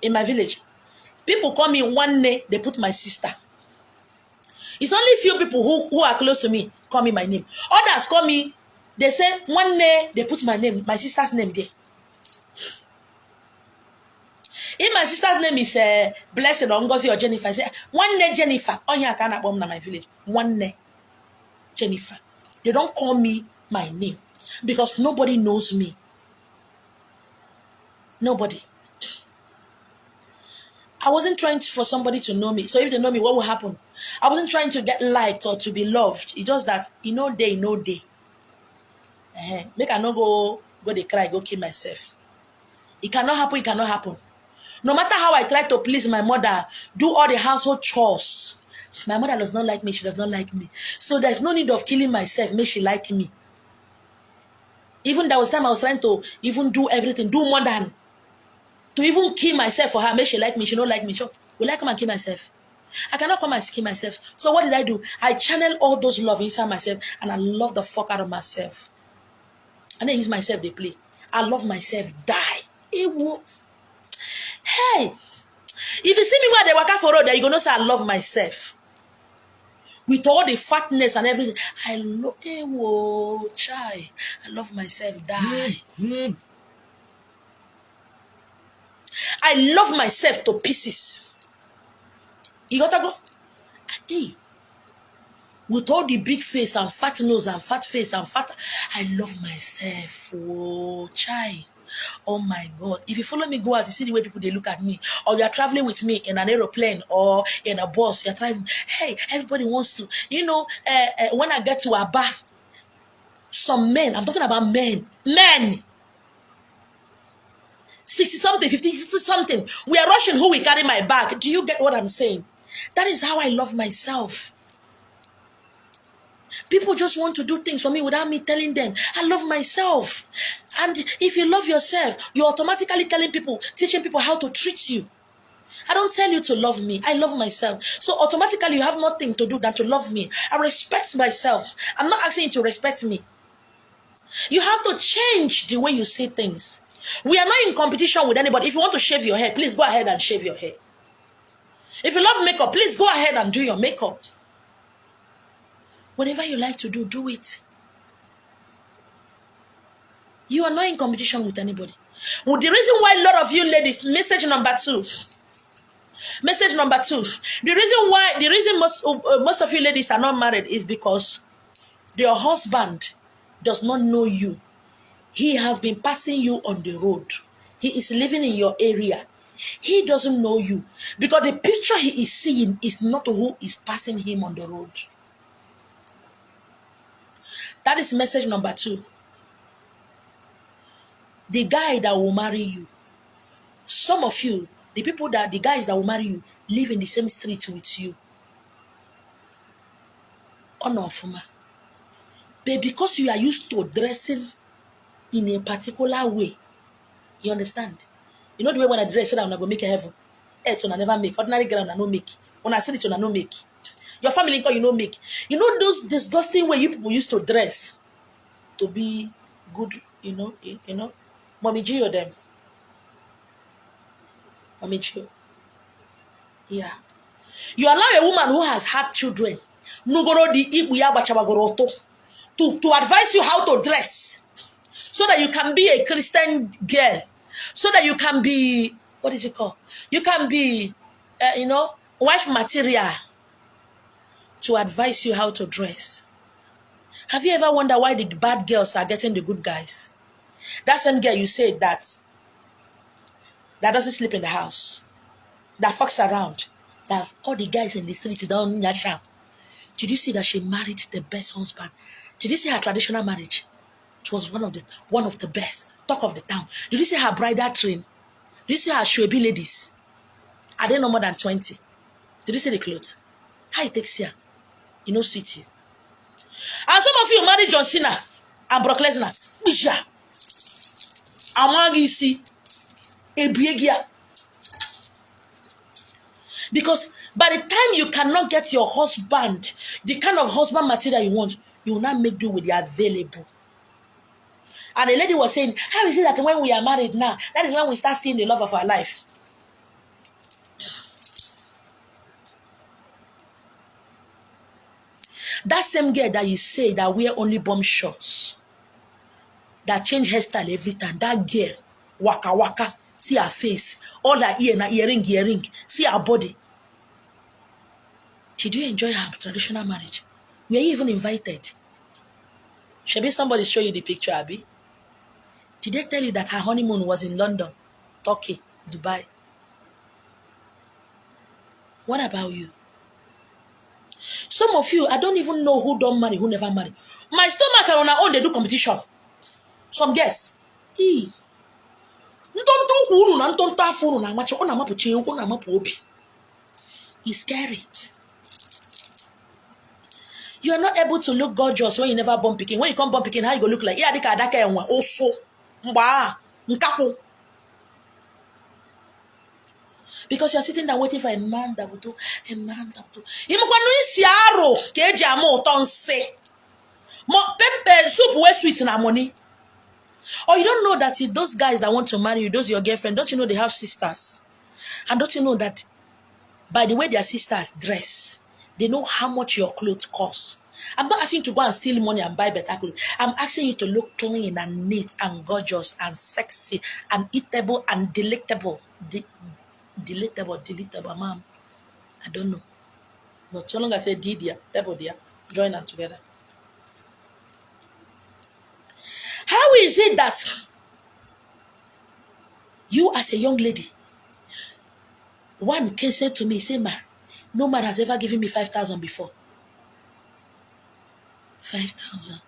In my village, people call me one name, they put my sister. It's only few people who are close to me call me my name. Others call me, they say one name, they put my name, my sister's name there. If my sister's name is Blessed or Ngozi or Jennifer, I say, one name Jennifer. Oh, yeah, I can't bomb na my village. One name Jennifer. They don't call me my name because nobody knows me. Nobody. I wasn't trying for somebody to know me. So if they know me, what will happen? I wasn't trying to get liked or to be loved. It's just that, no day. Make I not go they cry, go kill myself. It cannot happen. No matter how I try to please my mother, do all the household chores, my mother does not like me. She does not like me. So there's no need of killing myself. Make she like me. Even there was time I was trying to even do everything, do more than to even kill myself for her. Make she like me. She don't like me. So will I come and kill myself? I cannot come and kill myself. So what did I do? I channel all those love inside myself, and I love the fuck out of myself. And then use myself, they play. I love myself, die. It will. Hey, if you see me where they walk out for road, you're going to say, I love myself. With all the fatness and everything. I love, I love myself, die. I love myself to pieces. You got to go. Hey, with all the big face and fat nose and fat face and fat, I love myself. Oh my God. If you follow me, go out, you see the way people, they look at me. Or you're traveling with me in an aeroplane or in a bus. You're traveling. Hey, everybody wants to. When I get to Aba, some men, I'm talking about men. 60-something, 50-something. We are rushing who will carry my bag. Do you get what I'm saying? That is how I love myself. People just want to do things for me without me telling them. I love myself. And if you love yourself, you're automatically teaching people how to treat you. I don't tell you to love me. I love myself. So automatically you have nothing to do than to love me. I respect myself. I'm not asking you to respect me. You have to change the way you say things. We are not in competition with anybody. If you want to shave your hair, please go ahead and shave your hair. If you love makeup, please go ahead and do your makeup. Whatever you like to do, do it. You are not in competition with anybody. Well, the reason why a lot of you ladies, message number two. The reason most of you ladies are not married is because your husband does not know you. He has been passing you on the road. He is living in your area. He doesn't know you because the picture he is seeing is not who is passing him on the road. That is message number 2. The guy that will marry you. Some of you, the guys that will marry you, live in the same street with you. Onofuma. But because you are used to dressing in a particular way, you understand? You know the way when I dress so that I'm not going to make a heaven. It's when I never make. Ordinary girl, I no make. When I see it, I no make. Your family, you no make. You know those disgusting way you people used to dress to be good, you know. Mommy Gio them. Mommy Gio. Yeah. You allow a woman who has had children to advise you how to dress so that you can be a Christian girl, so that you can be, what is it called? You can be, wife material, to advise you how to dress. Have you ever wondered why the bad girls are getting the good guys? That same girl you said that doesn't sleep in the house, that fucks around, that all the guys in the street don't nyash am. Did you see that she married the best husband? Did you see her traditional marriage? It was one of the best. Talk of the town. Did you see her bridal train? Did you see her Shoebi ladies? Are they no more than 20? Did you see the clothes? How it takes here? You know, suit you. And some of you married John Cena and Brock Lesnar. Bisha. Amagisi. Ebiegia. Because by the time you cannot get your husband, the kind of husband material you want, you will not make do with the available. And the lady was saying, how is it that when we are married now, that is when we start seeing the love of our life? That same girl that you say that wear only bomb shorts, that change hairstyle every time, that girl, waka waka, see her face, all her earring, see her body. Did you enjoy her traditional marriage? Were you even invited? Should somebody show you the picture, Abby? Did they tell you that her honeymoon was in London, Turkey, Dubai? What about you? Some of you, I don't even know who don't marry, who never marry. My stomach and on her own, they do competition. Some guess. It's scary. You are not able to look gorgeous when you never born picking. When you come born picking, how you go look like? Also, because you're sitting there waiting for a man that will do. More pepper soup where sweet in our money. Or you don't know that those guys that want to marry you, those your girlfriend, don't you know they have sisters? And don't you know that by the way their sisters dress, they know how much your clothes cost? I'm not asking you to go and steal money and buy better clothes. I'm asking you to look clean and neat and gorgeous and sexy and eatable and delectable. Delectable, ma'am. I don't know. But so long as I say dear, table dear, join them together. How is it that you as a young lady, one can say to me, say, ma, no man has ever given me 5,000 before. 5,000.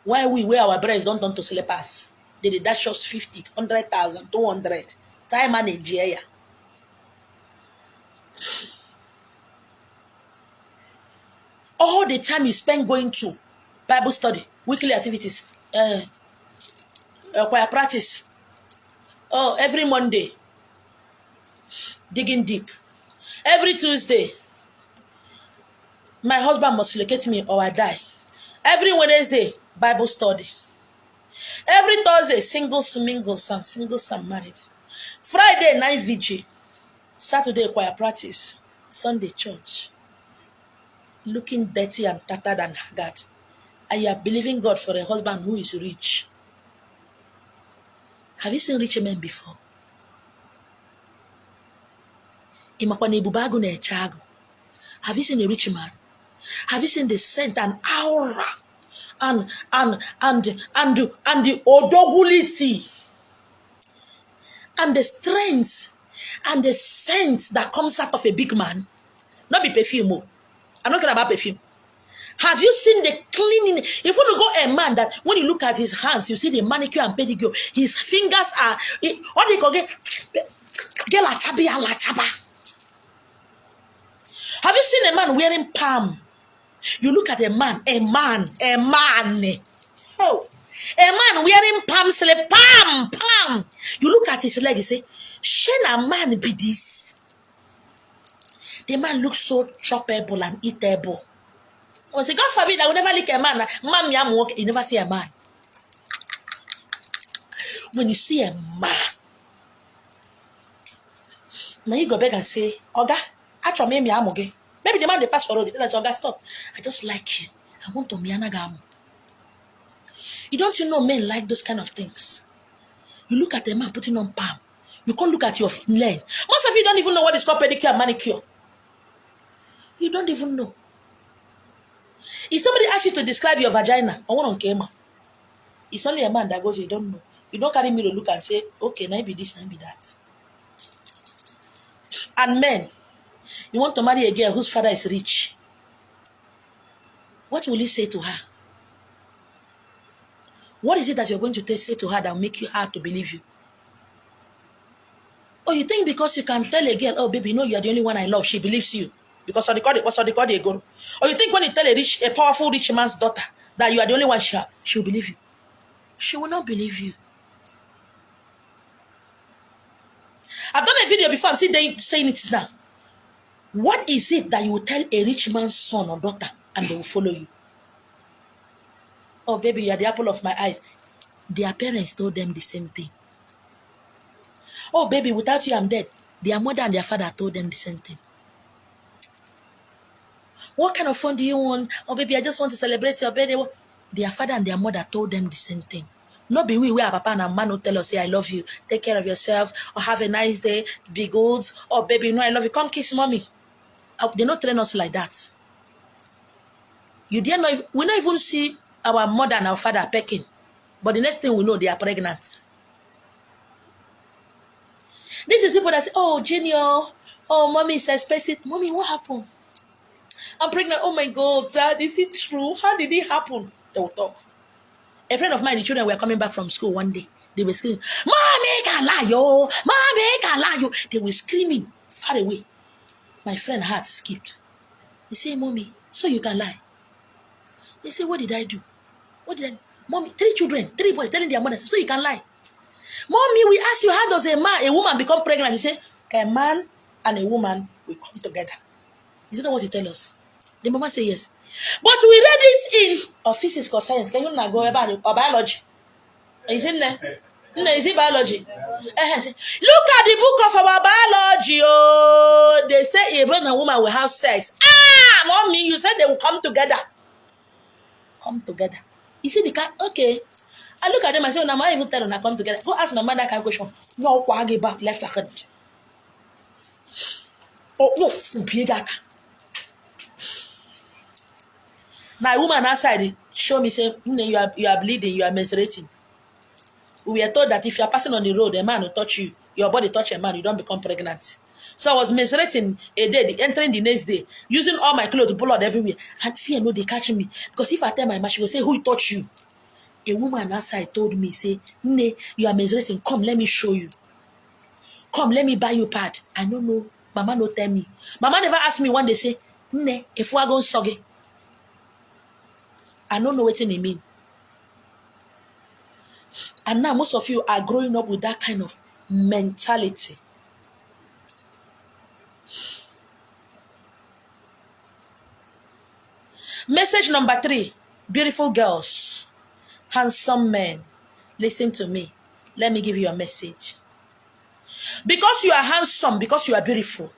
Why we wear our breasts don't turn to slippers? They did dash us 50, 100,000, 200. Time manage here. All the time you spend going to Bible study, weekly activities, choir practice. Oh, every Monday, digging deep. Every Tuesday, my husband must locate me or I die. Every Wednesday, Bible study. Every Thursday, singles, mingles, and singles and married. Friday, night vigil. Saturday, choir practice. Sunday, church. Looking dirty and tattered and haggard. And you are believing God for a husband who is rich. Have you seen rich men before? Have you seen a rich man? Have you seen the scent and aura and the odogulity? and the strength and the scent that comes out of a big man, not be perfume. Oh. I'm not talking about perfume. Have you seen the cleaning? If you want to go a man that when you look at his hands, you see the manicure and pedicure. His fingers are what they call get la chaba. Have you seen a man wearing palm? You look at a man. Oh, a man wearing palm slip, palm. You look at his leg, you say, "Shall a man be this?" The man looks so choppable and eatable. I say, God forbid, I will never lick a man. Man, I'm walking. You never see a man. When you see a man, now you go back and say, Oga, actually, maybe I'm okay. Maybe the man they pass for road. Tell Oga, stop. I just like you. I want to be an agam. You don't know men like those kind of things. You look at a man putting on palm. You can't look at your leg. Most of you don't even know what is called pedicure and manicure. You don't even know. If somebody asks you to describe your vagina, I want on camera. It's only a man that goes, you don't know. You don't carry me to look and say, okay, now be this, now be that. And men, you want to marry a girl whose father is rich. What will you say to her? What is it that you're going to say to her that will make you hard to believe you? Oh, you think because you can tell a girl, oh, baby, no, you are the only one I love, she believes you. Because of the call they go. Or you think when you tell a powerful rich man's daughter that you are the only one she will believe you. She will not believe you. I've done a video before, I'm still saying it now. What is it that you will tell a rich man's son or daughter and they will follow you? Oh, baby, you are the apple of my eyes. Their parents told them the same thing. Oh, baby, without you, I'm dead. Their mother and their father told them the same thing. What kind of fun do you want? Oh, baby, I just want to celebrate your birthday. Their father and their mother told them the same thing. Not be we where papa and man will tell us, say, I love you, take care of yourself, or have a nice day, be good. Oh, baby, no, I love you. Come kiss mommy. They not train us like that. You didn't know, we don't even see our mother and our father pecking. But the next thing we know, they are pregnant. This is people that say, oh, Junior, oh, mommy is expensive. Mommy, what happened? I'm pregnant. Oh, my God, Dad, is it true? How did it happen? They will talk. A friend of mine, the children were coming back from school one day. They were screaming, Mommy can lie, yo. Mommy can lie, yo. They were screaming far away. My friend heart skipped. He said, Mommy, so you can lie. They said, what did I do? What did I do? Mommy, 3 children, 3 boys telling their mothers, so you can lie. Mommy, we ask you, how does a woman become pregnant? You say, a man and a woman will come together. Is that what you tell us? The mama say yes. But we read it in physics or science. Can you not go about it? Or biology? Is it there? No, is it biology? Look at the book of our biology. Oh, they say a man and a woman will have sex. Mommy, you said they will come together. Come together. You see the cat? Okay. I look at them and say, now I even tell them to come together. Go ask my mother that kind of question. No, back left hand. Oh no, big. Now a woman outside show me say, you are bleeding, you are menstruating. We were told that if you are passing on the road, a man will touch you, your body touch a man, you don't become pregnant. So I was menstruating a day, entering the next day, using all my clothes, blood everywhere. And fear no, they catching me. Because if I tell my mom, she will say, who touched you? A woman outside told me, say, Nne, you are menstruating, come, let me show you. Come, let me buy you pad. I don't know. Mama no tell me. Mama never asked me when they say, Nne, if we are going soggy. I don't know what they mean. And now most of you are growing up with that kind of mentality. Message number 3. Beautiful girls, handsome men, listen to me. Let me give you a message. Because you are handsome, because you are beautiful,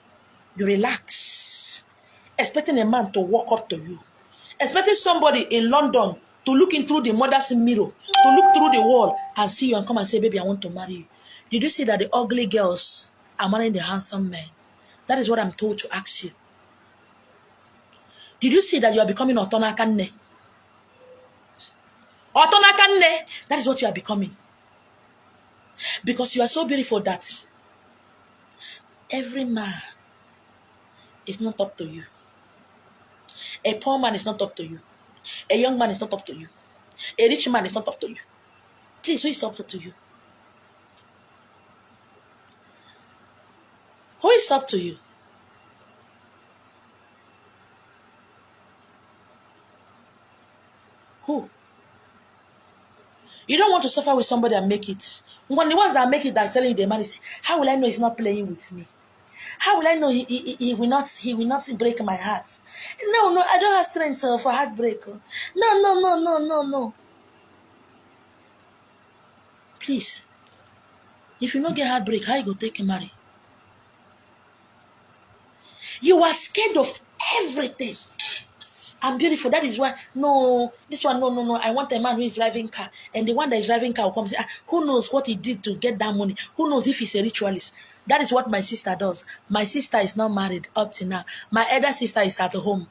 you relax, expecting a man to walk up to you, expecting somebody in London to look in through the mother's mirror, to look through the wall and see you and come and say, baby, I want to marry you. Did you see that the ugly girls are marrying the handsome men? That is what I'm told to ask you. Did you see that you are becoming Otonakane? Otonakane, that is what you are becoming. Because you are so beautiful that every man is not up to you. A poor man is not up to you. A young man is not up to you. A rich man is not up to you. Please, who is up to you? Who is up to you? Who? You don't want to suffer with somebody and make it. When the ones that make it are telling you the man is, how will I know he's not playing with me? How will I know he will not break my heart? No, I don't have strength for heartbreak. No. Please, if you not get heartbreak, how you go take a marry? You are scared of everything. I'm beautiful. That is why, no, this one, no. I want a man who is driving car. And the one that is driving car will come and say, who knows what he did to get that money? Who knows if he's a ritualist? That is what my sister does. My sister is not married up to now. My elder sister is at home.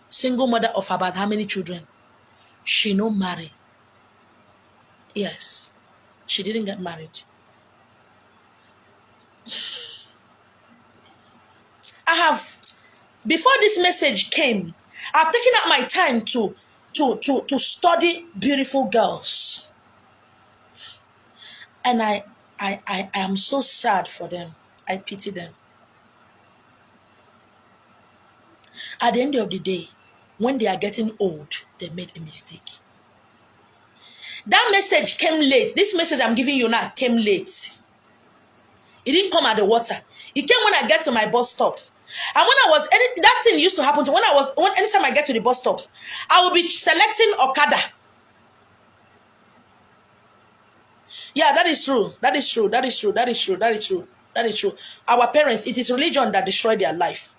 Single mother of about how many children? She no married. Yes. She didn't get married. I have, before this message came, I've taken out my time to study beautiful girls. And I am so sad for them. I pity them. At the end of the day, when they are getting old, they made a mistake. That message came late. This message I'm giving you now came late. It didn't come at the water. It came when I get to my bus stop. And when I was, that thing used to happen to anytime I get to the bus stop, I will be selecting Okada. Yeah, that is true. That is true. Our parents, it is religion that destroyed their life.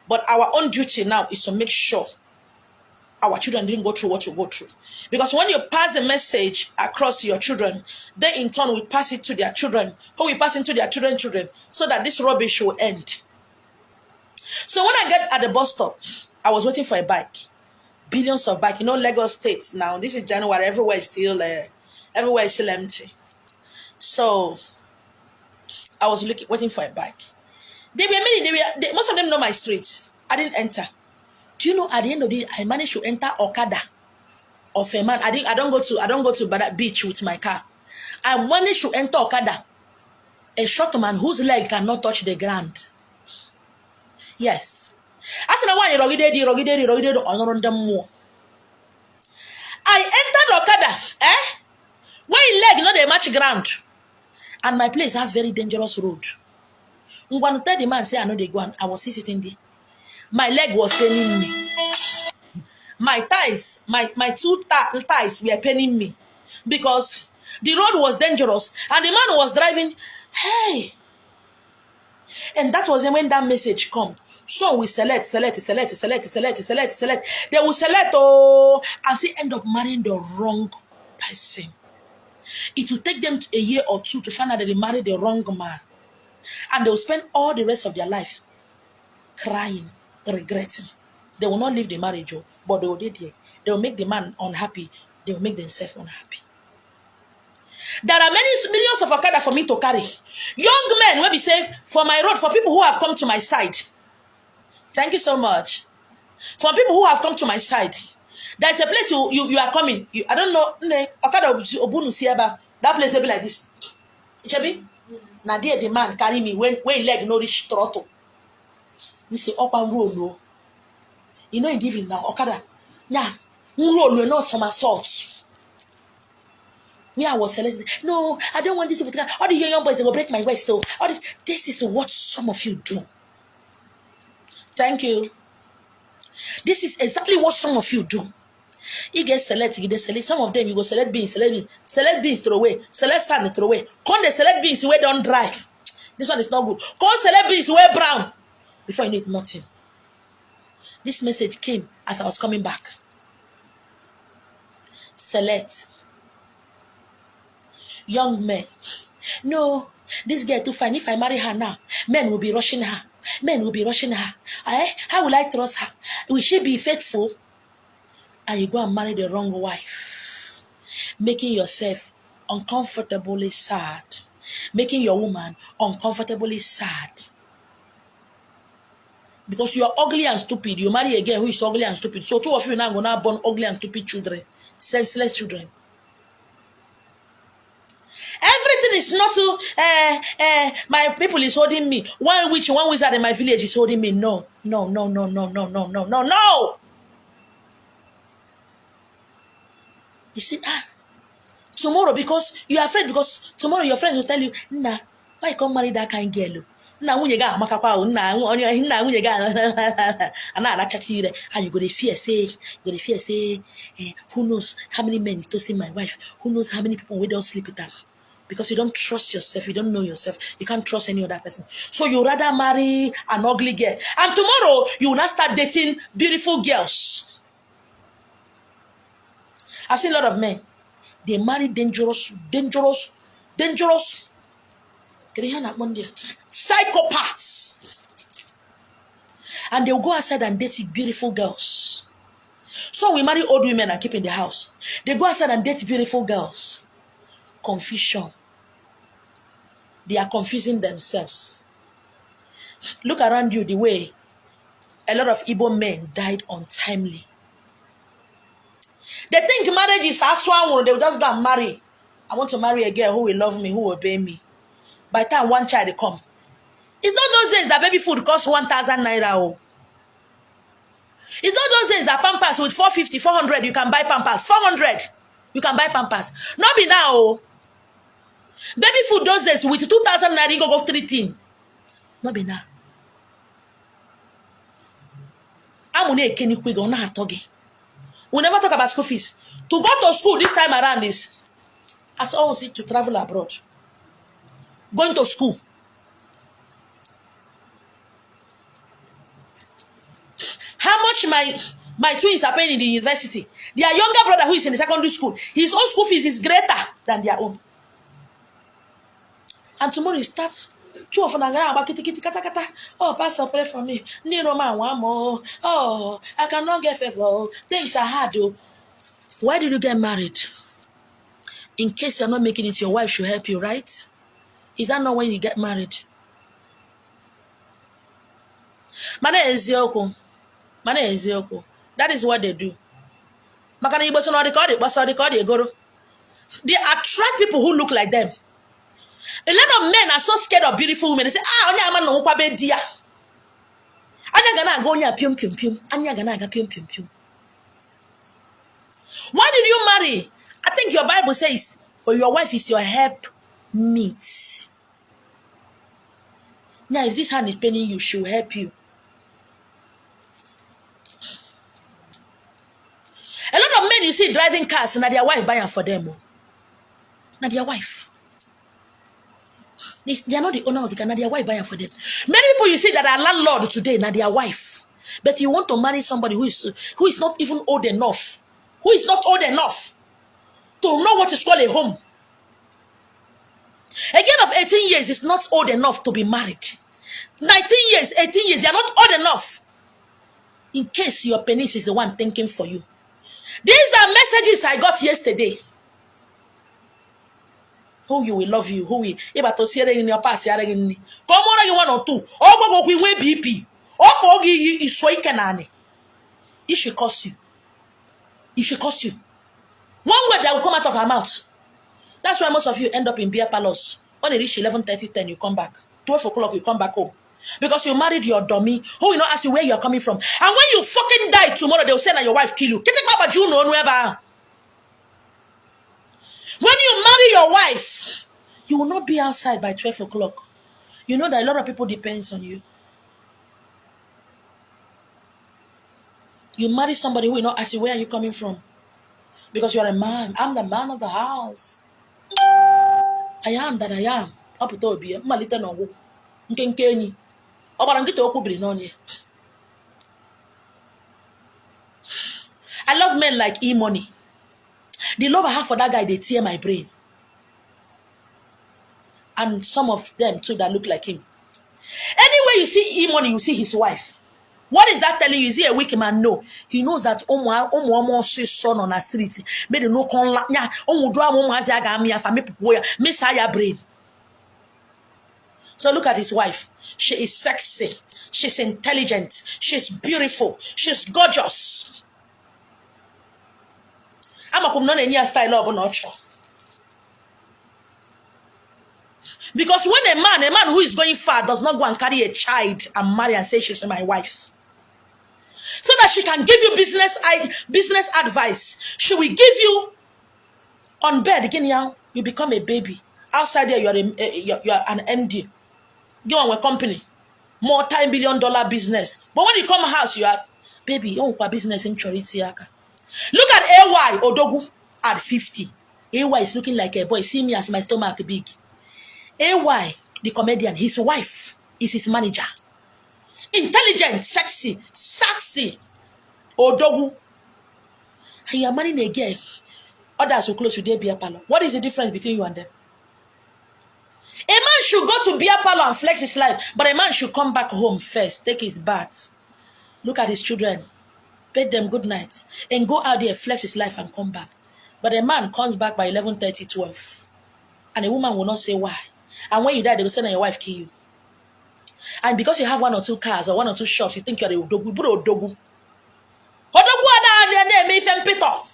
But our own duty now is to make sure our children didn't go through what you go through. Because when you pass a message across your children, they in turn will pass it to their children, who will pass it to their children, so that this rubbish will end. So when I get at the bus stop, I was waiting for a bike. Billions of bikes. Lagos State now. This is January. Everywhere is still empty. So I was waiting for a bike. They were many. Most of them know my streets. I didn't enter. Do you know? At the end of the day, I managed to enter Okada of a man. I don't go to Bada Beach with my car. I managed to enter Okada, a short man whose leg cannot touch the ground. Yes. I entered Okada, where his leg not a match ground. And my place has very dangerous road. When the man say I know they go, and I was sitting there. My leg was paining me. My thighs, my two thighs were paining me. Because the road was dangerous. And the man was driving, hey. And that was when that message come. So we select. They will select, and say end up marrying the wrong person. It will take them a year or two to find out that they married the wrong man. And they will spend all the rest of their life crying, regretting. They will not leave the marriage, but they will did it. They will make the man unhappy. They will make themselves unhappy. There are millions of Okada for me to carry. Young men will be saying, for my road, for people who have come to my side. Thank you so much. For people who have come to my side, there's a place you are coming. I don't know. Okada Obunu Sieba. That place will be like this. Chebi? Now there the man carry me when leg no reach throttle. We say up and roll no. In the evening now, Okada. Yeah, roll no somersaults. Me, I was selected. No, I don't want this. All the young boys, they will break my waist. So this is what some of you do. Thank you. This is exactly what some of you do. You get selected, some of them you go select beans, throw away, select sand, throw away. Come the select beans where don't dry. This one is not good. Come select beans where brown. Before you need nothing. This message came as I was coming back. Select. Young men. No, this girl too fine. If I marry her now, men will be rushing her. How will I trust her? Will she be faithful? And you go and marry the wrong wife, making yourself uncomfortably sad. Making your woman uncomfortably sad. Because you are ugly and stupid. You marry a girl who is ugly and stupid. So two of you now are going to born ugly and stupid children. Senseless children. Everything is not to, my people is holding me. One wizard in my village is holding me. No. You see, tomorrow, because you are afraid, because tomorrow your friends will tell you, nah, why you come marry that kind of girl? Nah, when you got makakwa, nah, when you got, and you go to fear, say, who knows how many men is toasting my wife? Who knows how many people we don't sleep with her? Because you don't trust yourself, you don't know yourself, you can't trust any other person. So you rather marry an ugly girl. And tomorrow, you will not start dating beautiful girls. I've seen a lot of men. They marry dangerous psychopaths. And they'll go outside and date beautiful girls. So we marry old women and keep in the house. They go outside and date beautiful girls. Confusion. They are confusing themselves. Look around you the way a lot of Igbo men died untimely. They think marriage is aswan. They will just go and marry. I want to marry a girl who will love me, who will obey me. By the time one child will come. It's not those days that baby food costs 1,000 naira. Oh. It's not those days that Pampers with 450, 400, you can buy Pampers. 400, you can buy Pampers. Not be now. Oh. Baby food those days with 2,000 naira, you go 3 Not be now. We never talk about school fees. To go to school this time around is, as always, to travel abroad. Going to school. How much my twins are paying in the university? Their younger brother who is in the secondary school, his own school fees is greater than their own. And tomorrow it starts. Two of them are about kitty kata. Oh, pastor, pray for me. Oh, I cannot get favor. Things are hard. Oh. Why did you get married? In case you're not making it, your wife should help you, right? Is that not when you get married? That is what they do. They attract people who look like them. A lot of men are so scared of beautiful women. They say, why did you marry? I think your Bible says, or your wife is your help meet. Now, if this hand is paining you, she will help you. A lot of men you see driving cars, and their wife buying for them. Now their wife. They are not the owner of the car, now their wife buying for them. Many people you see that are landlord today, now their wife. But you want to marry somebody who is not even old enough. Who is not old enough to know what is called a home. A girl of 18 years is not old enough to be married. 19 years, 18 years, they are not old enough. In case your penis is the one thinking for you. These are messages I got yesterday. Who you will love you, who will able to see in your past. Come on, you 1 or 2. Oh, go with BP. Oh, is so canani. It should cost you. It should cost you. One word that will come out of her mouth. That's why most of you end up in beer palace. When it reach 11:30, 10, you come back. 12 o'clock, you come back home. Because you married your dummy, who will not ask you where you are coming from. And when you fucking die tomorrow, they will say that your wife kill you. When you marry your wife, you will not be outside by 12 o'clock. You know that a lot of people depends on you. You marry somebody who will not ask you where are you coming from. Because you are a man. I'm the man of the house. I am that I am. I love men like E-Money. The love I have for that guy, they tear my brain. And some of them too that look like him. Anywhere you see E-Money, you see his wife. What is that telling you? Is he a wicked man? No. He knows that almost son on the street. Made no con la nya. Miss brain. So look at his wife. She is sexy. She's intelligent. She's beautiful. She's gorgeous. I'm a non style of notch. Because when a man who is going far does not go and carry a child and marry and say she's my wife, so that she can give you business advice, she will give you on bed again. Now you become a baby. Outside there, you are an MD. You on a company, multi-billion-dollar business. But when you come house, you are baby. You want business in charity. Look at AY Odogu at 50. AY is looking like a boy. See me as my stomach big. AY, the comedian, his wife is his manager. Intelligent, sexy, sassy. Odogu. And you are marrying a girl. Others will close to their beer parlor. What is the difference between you and them? A man should go to beer parlor and flex his life, but a man should come back home first, take his bath, look at his children, bid them good night, and go out there, flex his life and come back. But a man comes back by 11:30, 12, and a woman will not say why. And when you die, they will say that your wife kill you. And because you have 1 or 2 cars or 1 or 2 shops, you think you're a odogu. Bro, odogu. Odogu ada name ifem Peter.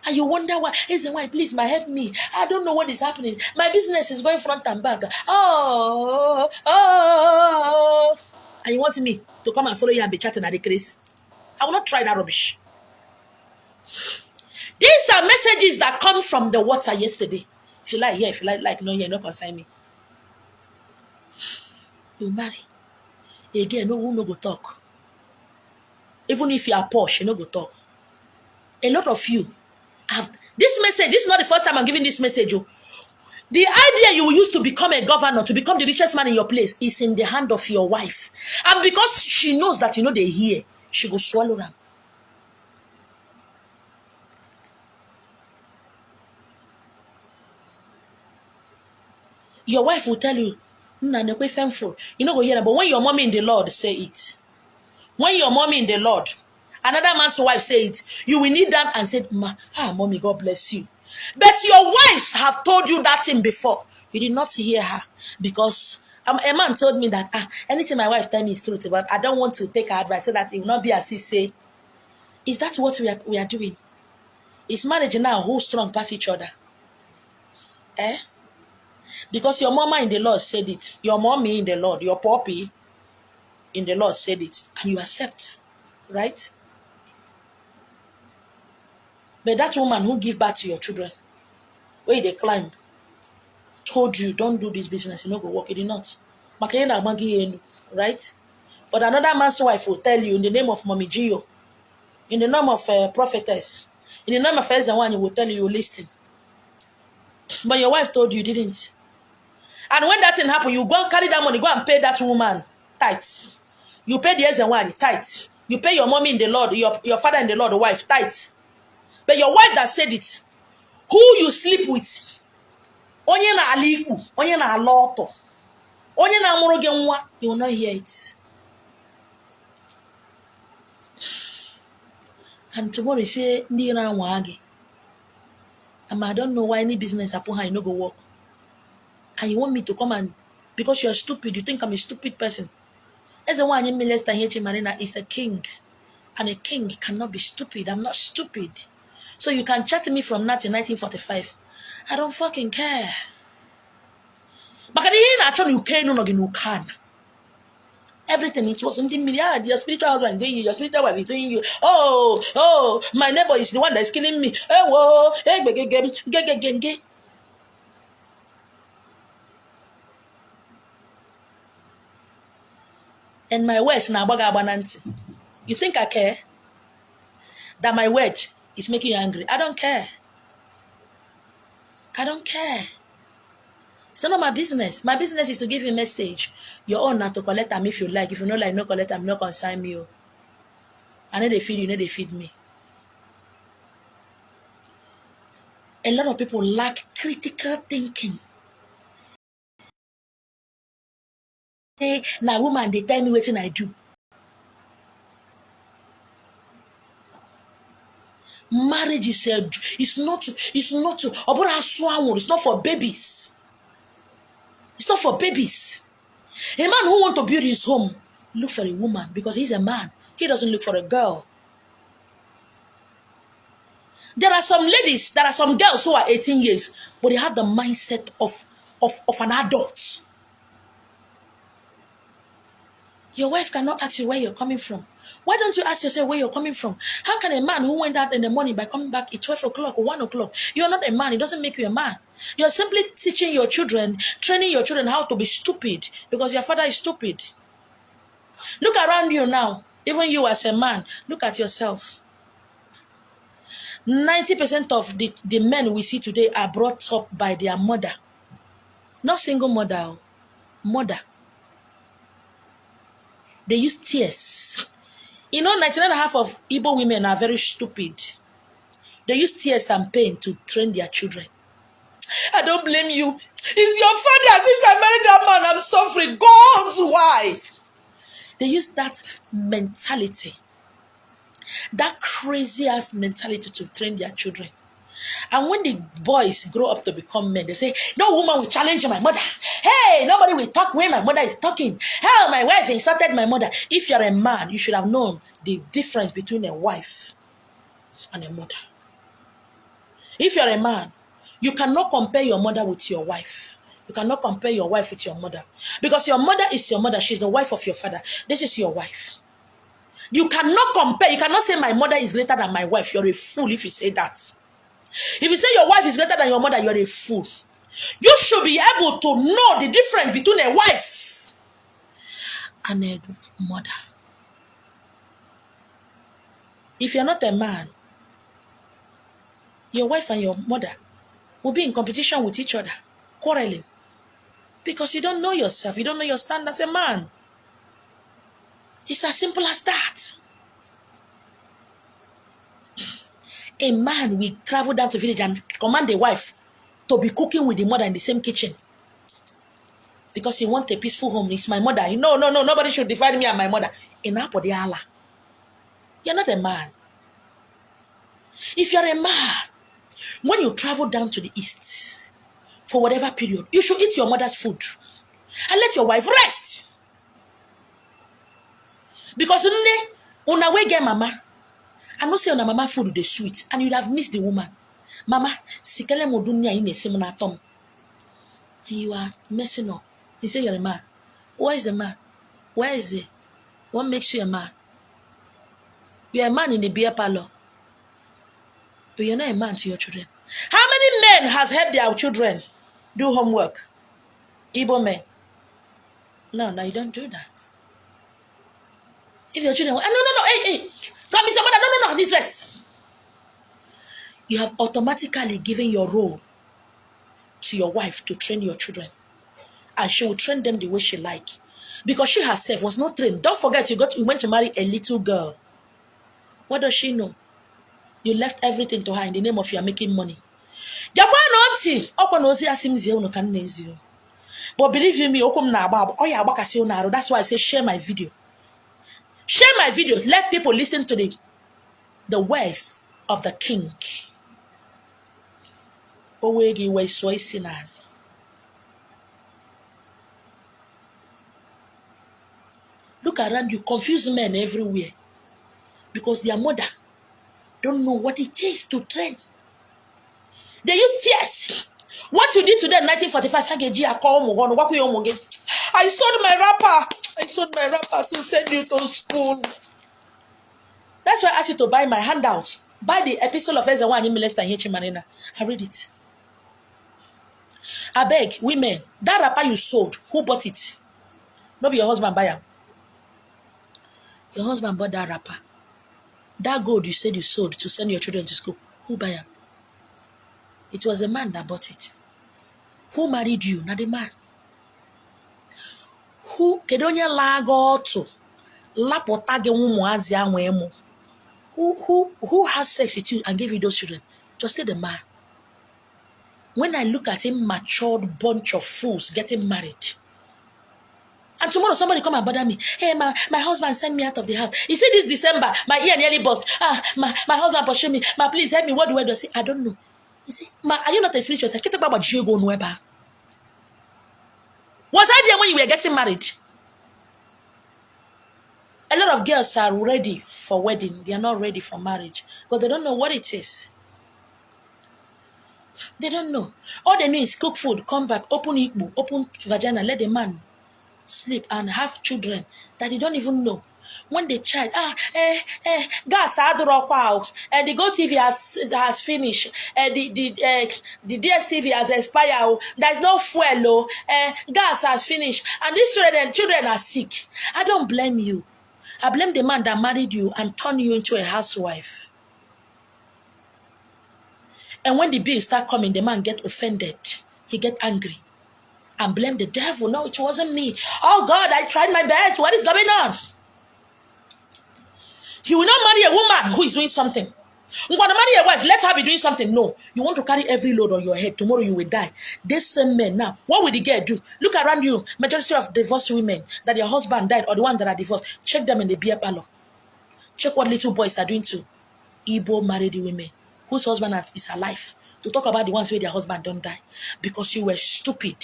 And you wonder why. Ezenwanyi, please, help me. I don't know what is happening. My business is going front and back. Oh. And you want me to come and follow you and be chatting at the crease? I will not try that rubbish. These are messages that come from the water yesterday. If you like, yeah. If you like, no, yeah, no concern me. You marry. Again, no go talk. Even if you are posh, you no go talk. A lot of you have this message. This is not the first time I'm giving this message. Oh. The idea you will use to become a governor, to become the richest man in your place, is in the hand of your wife. And because she knows that they hear, she will swallow them. Your wife will tell you, you know, go hear that. But when your mommy in the Lord say it, when your mommy in the Lord, another man's wife say it, you will kneel down and say, mommy, God bless you. But your wife have told you that thing before. You did not hear her because a man told me that anything my wife tell me is truth, but I don't want to take her advice so that it will not be as he say. Is that what we are doing? Is marriage now who strong past each other? Because your mama in the Lord said it, your mommy in the Lord, your poppy in the Lord said it, and you accept, right? But that woman who give birth to your children, where they climb, told you, don't do this business, you know, go work, it did not. Right? But another man's wife will tell you in the name of Mommy Gio, in the name of prophetess, in the name of Ezenwanyi, will tell you, listen. But your wife told you didn't. And when that thing happened, you go carry that money, go and pay that woman tithe. You pay the Ezenwanyi tithe. You pay your mommy in the Lord, your father in the Lord, the wife tithe. But your wife that said it, who you sleep with, onye na aliku, onye na aloto, onye na amuru ge nwa, you will not hear it. And tomorrow you say, ndi na nwa age. I don't know why any business upon her, you no go work. And you want me to come and, because you're stupid, you think I'm a stupid person. Ezenwanyi Esther Ihechi Marina is a king. And a king cannot be stupid. I'm not stupid. So you can chat to me from now to 1945. I don't fucking care. Everything, it wasn't in me. Your spiritual husband doing you, your spiritual wife is doing you. Oh, my neighbor is the one that's killing me. And my words na bananti. You think I care? That my word is making you angry? I don't care. I don't care. It's not my business. My business is to give you a message. Your own not to collect them if you like. If you don't like, no collect them, no consign me. I know they feed you, know they feed me. A lot of people lack critical thinking. say, na woman, they tell me what I do. Marriage is not, it's not for babies. It's not for babies. A man who wants to build his home, look for a woman because he's a man. He doesn't look for a girl. There are some ladies, there are some girls who are 18 years, but they have the mindset of an adult. Your wife cannot ask you where you're coming from. Why don't you ask yourself where you're coming from? How can a man who went out in the morning by coming back at 12 o'clock or 1 o'clock, you're not a man, it doesn't make you a man. You're simply teaching your children, training your children how to be stupid because your father is stupid. Look around you now. Even you as a man, look at yourself. 90% of the men we see today are brought up by their mother. Not single mother, mother. They use tears. 99.5% of Igbo women are very stupid. They use tears and pain to train their children. I don't blame you. It's your father. Since I married that man, I'm suffering. God, why? They use that mentality. That crazy ass mentality to train their children. And when the boys grow up to become men, they say, no woman will challenge my mother. Hey, nobody will talk when my mother is talking. Hell, my wife insulted my mother. If you're a man, you should have known the difference between a wife and a mother. If you're a man, you cannot compare your mother with your wife. You cannot compare your wife with your mother. Because your mother is your mother. She's the wife of your father. This is your wife. You cannot compare. You cannot say my mother is greater than my wife. You're a fool if you say that. If you say your wife is greater than your mother, you're a fool. You should be able to know the difference between a wife and a mother. If you're not a man, your wife and your mother will be in competition with each other, quarreling. Because you don't know yourself. You don't know your stand as a man. It's as simple as that. A man will travel down to the village and command the wife to be cooking with the mother in the same kitchen. Because he wants a peaceful home. It's my mother. No, nobody should divide me and my mother. Enough of the Allah. You're not a man. If you're a man, when you travel down to the east, for whatever period, you should eat your mother's food. And let your wife rest. Because on our way get mama, I know say on mama food the sweet, and you'd have missed the woman. Mama, sikele modunya in a similar tom. And you are messing up. You say you're a man. Where is the man? Where is it? What makes you a man? You're a man in the beer parlor. But you're not a man to your children. How many men has helped their children do homework? Igbo men. No, you don't do that. If your children, hey, promise your mother, no, this verse. You have automatically given your role to your wife to train your children. And she will train them the way she like. Because she herself was not trained. Don't forget, you went to marry a little girl. What does she know? You left everything to her in the name of you are making money. But believe you me, that's why I say share my video. Share my video. Let people listen to the words of the king. Look around you, confused men everywhere. Because their mother don't know what it is to train. They use tears. What you did to them in 1945, I sold my wrapper. I sold my wrapper to send you to school. That's why I asked you to buy my handout. Buy the episode of Ezenwanyi, Esther Ihechi Marina. I read it. I beg, women, that wrapper you sold, who bought it? Not be your husband buy it. Your husband bought that wrapper. That gold you said you sold to send your children to school, who buy it? It was the man that bought it. Who married you? Not the man. Who kedonya lago to lapotage umuazi anwemo? Who has sex with you and gave you those children? Just say the man. When I look at him, matured bunch of fools getting married, And tomorrow somebody come and bother me. Hey, my husband sent me out of the house. You see this December, my ear nearly burst. My husband pursued me. Ma, please help me. What do I do? I say, I don't know. You see, ma, are you not a spiritual? I can't talk about you go nowhere. Was I there when you were getting married? A lot of girls are ready for wedding. They are not ready for marriage. But they don't know what it is. They don't know. All they know is cook food, come back, open ikbu, open vagina, let the man sleep and have children that they don't even know. When the child, gas the Go TV has finished, the DSTV has expired, there's no fuel, gas has finished, and these children are sick. I don't blame you. I blame the man that married you and turned you into a housewife. And when the bills start coming, the man get offended. He get angry and blame the devil. No, it wasn't me. Oh God, I tried my best. What is going on? You will not marry a woman who is doing something. You want to marry a wife, let her be doing something. No, you want to carry every load on your head. Tomorrow you will die. This same men now, what will the girl do? Look around you. Majority of divorced women that their husband died or the ones that are divorced, check them in the beer parlor. Check what little boys are doing to Igbo married women whose husband is alive. To talk about the ones where their husband don't die because you were stupid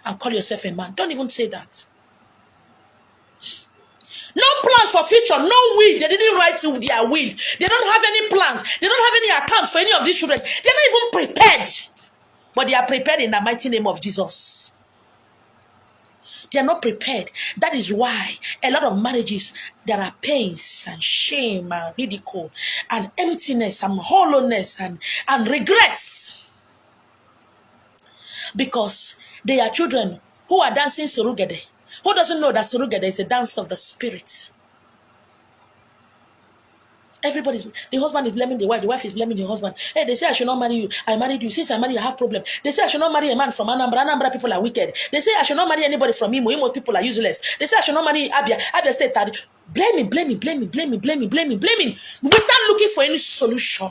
and call yourself a man. Don't even say that. No plans for future, no will. They didn't write to their will. They don't have any plans. They don't have any accounts for any of these children. They're not even prepared. But they are prepared in the mighty name of Jesus. They are not prepared. That is why a lot of marriages, there are pains and shame and ridicule and emptiness and hollowness and regrets. Because they are children who are dancing surugede. Who doesn't know that surugede is a dance of the spirit? The husband is blaming the wife is blaming the husband. Hey, they say I should not marry you. I married you. Since I married you, I have problem. They say I should not marry a man from Anambra. Anambra people are wicked. They say I should not marry anybody from Imo. Imo people are useless. They say I should not marry Abia. Abia said that. Blaming. We start looking for any solution.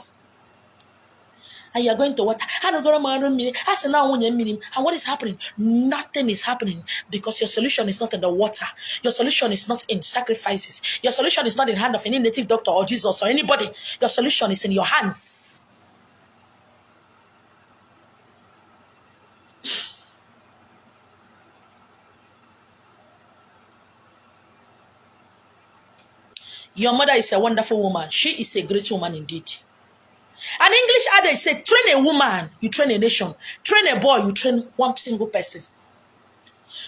And you are going to water. And what is happening? Nothing is happening because your solution is not in the water. Your solution is not in sacrifices. Your solution is not in the hand of any native doctor or Jesus or anybody. Your solution is in your hands. Your mother is a wonderful woman. She is a great woman indeed. An English adage say, train a woman, you train a nation. Train a boy, you train one single person.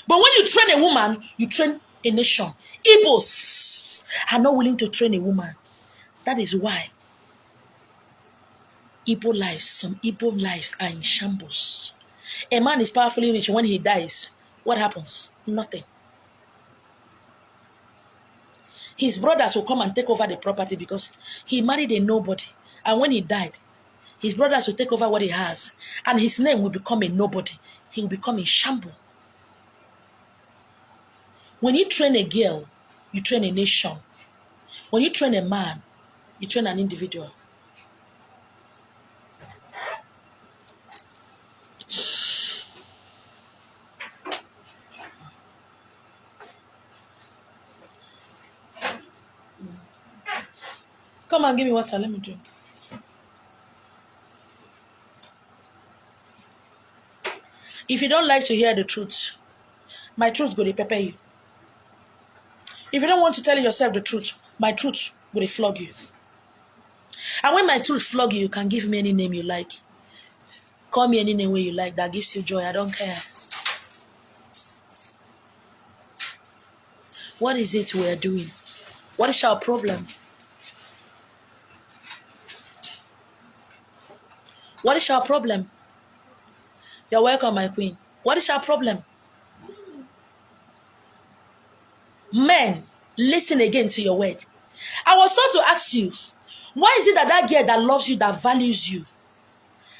But when you train a woman, you train a nation. Igbos are not willing to train a woman. That is why some Igbo lives are in shambles. A man is powerfully rich. When he dies, what happens? Nothing. His brothers will come and take over the property because he married a nobody. And when he died, his brothers will take over what he has. And his name will become a nobody. He will become a shamble. When you train a girl, you train a nation. When you train a man, you train an individual. Come and give me water, let me drink. If you don't like to hear the truth, my truth will pepper you. If you don't want to tell yourself the truth, my truth will flog you. And when my truth flog you, you can give me any name you like. Call me any name way you like. That gives you joy. I don't care. What is it we are doing? What is our problem? What is our problem? You're welcome, my queen. What is our problem? Men, listen again to your word. I was taught to ask you, why is it that girl that loves you, that values you,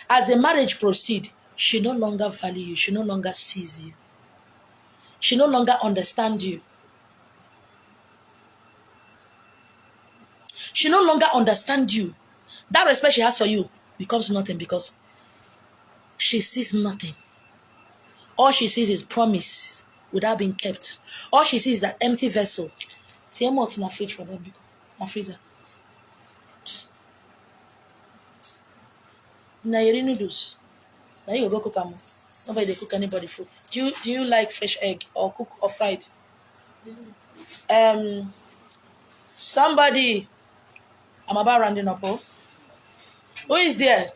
as the marriage proceeds, she no longer values you, she no longer sees you, she no longer understands you, she no longer understands you. That respect she has for you becomes nothing because she sees nothing. All she sees is promise without being kept. All she sees is that empty vessel. Take more to my fridge for them, my freezer. Now you noodles. Now you go cook them. Nobody they cook anybody food. Do you like fresh egg or cook or fried? Somebody. I'm about rounding up. Oh, who is there?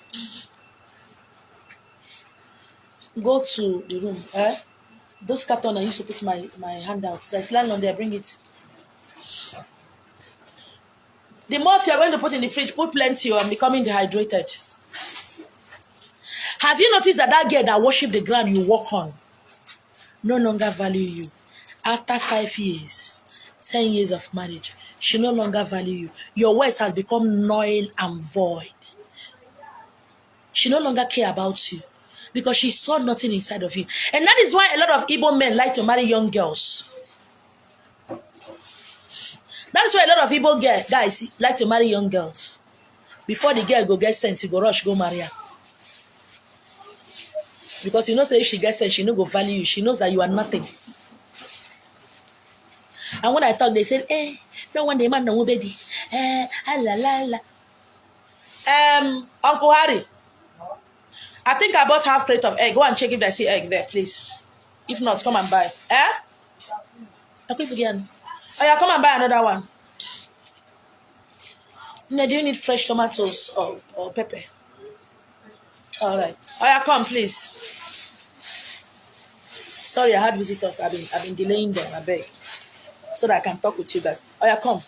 Go to the room. Those carton I used to put my handouts. There's landlord there. Bring it. The malt you're going to put in the fridge, put plenty or I'm becoming dehydrated. Have you noticed that girl that worship the ground you walk on no longer value you? After 5 years, 10 years of marriage, she no longer value you. Your words has become null and void. She no longer care about you because she saw nothing inside of you. And that is why a lot of Igbo men like to marry young girls. That is why a lot of Igbo guys like to marry young girls. Before the girl go get sense, you go rush, go marry her. Because you know, say if she gets sense, she no go value you. She knows that you are nothing. And when I talk, they say, no one the man no baby. La la la. Uncle Harry, I think I bought half crate of egg. Go and check if I see egg there, please. If not, come and buy. Okay, again. Oh yeah, come and buy another one. Now, do you need fresh tomatoes or pepper? All right. Oh yeah, come please. Sorry, I had visitors. I've been delaying them. I beg, so that I can talk with you guys. Oh yeah, come.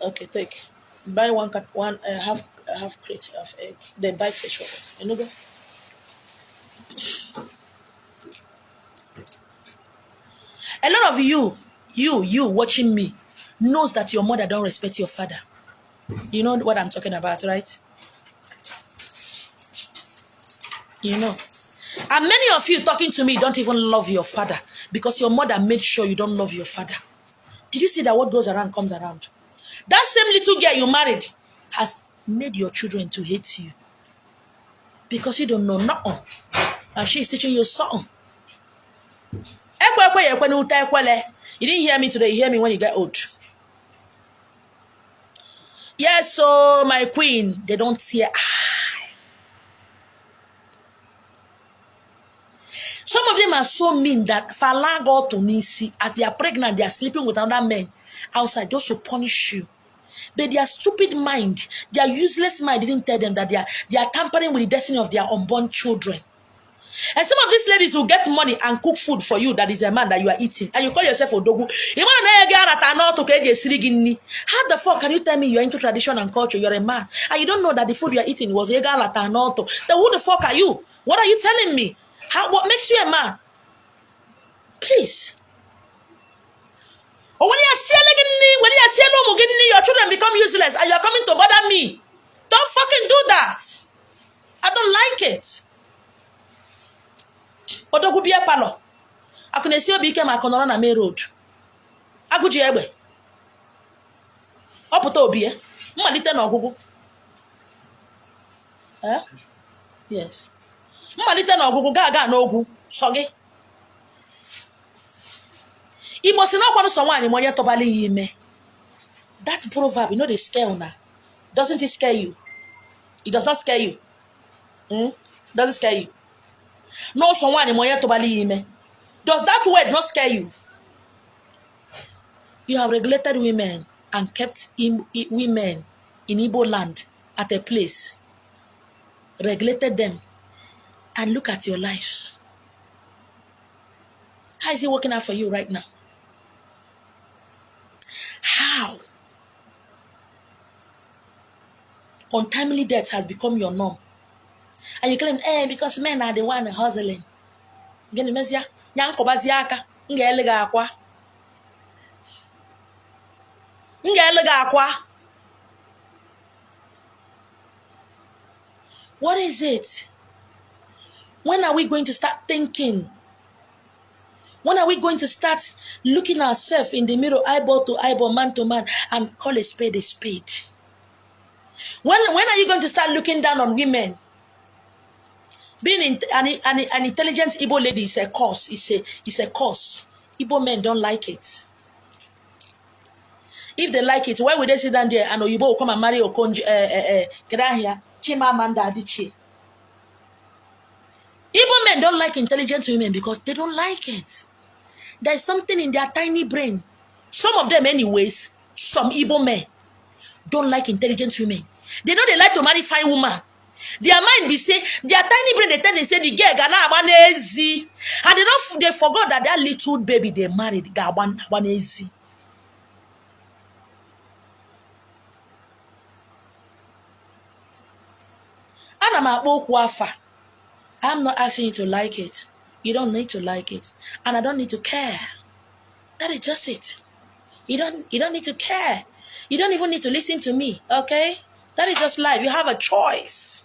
Okay, take. Buy half crate of egg. Then buy fresh water. You know go. A lot of you watching me knows that your mother don't respect your father. You know what I'm talking about, right? You know. And many of you talking to me don't even love your father because your mother made sure you don't love your father. Did you see that what goes around comes around? That same little girl you married has made your children to hate you because you don't know nothing. And she is teaching you something. You didn't hear me today. You hear me when you get old. Yes, so my queen, they don't see. Some of them are so mean that Falago to Nisi, as they are pregnant, they are sleeping with another men outside just to punish you. But their stupid mind, their useless mind didn't tell them that they are tampering with the destiny of their unborn children. And some of these ladies will get money and cook food for you that is a man that you are eating. And you call yourself Odogu. How the fuck can you tell me you're into tradition and culture? You're a man. And you don't know that the food you're eating was Ega Latanoto. Then who the fuck are you? What are you telling me? What makes you a man? Please. Or when you are selling your children become useless and you're coming to bother me. Don't fucking do that. I don't like it. Odogu bia palo. Akune si obi ike maka nọrọ na main road. Agụji egbe. Ọpụta obi mmalite na ọgụgụ. Yes. Mmalite na ọgụgụ ga n'ogwu sọ gị. Igbo si na ọkwanụ sọ nwaanyị ma onye tọbali ya ime. That proverb, you know, they scare una. Doesn't it scare you? It does not scare you. Does it scare you? No, someone in Moya Tobali ime. Does that word not scare you? You have regulated women and kept women in Igbo land at a place. Regulated them. And look at your lives. How is it working out for you right now? How? Untimely death has become your norm. And you claim, because men are the one hustling. Gini mesia, nyanko baziaka, ngelega akwa. Ngelega akwa. What is it? When are we going to start thinking? When are we going to start looking ourselves in the mirror, eyeball to eyeball, man to man, and call a spade a spade? When are you going to start looking down on women? Being an intelligent Igbo lady is a curse. It's a curse. Igbo men don't like it. If they like it, why would they sit down there and Oyibo will come and marry Okonjo, Chimamanda Adichie? Igbo men don't like intelligent women because they don't like it. There's something in their tiny brain. Some of them anyways, some Igbo men don't like intelligent women. They know they like to marry fine woman. Their mind be say, their tiny brain, they tell they say the girl gana easy. And they forgot that that little baby they married one easy. I'm not asking you to like it. You don't need to like it. And I don't need to care. That is just it. You don't need to care. You don't even need to listen to me, okay? That is just life. You have a choice.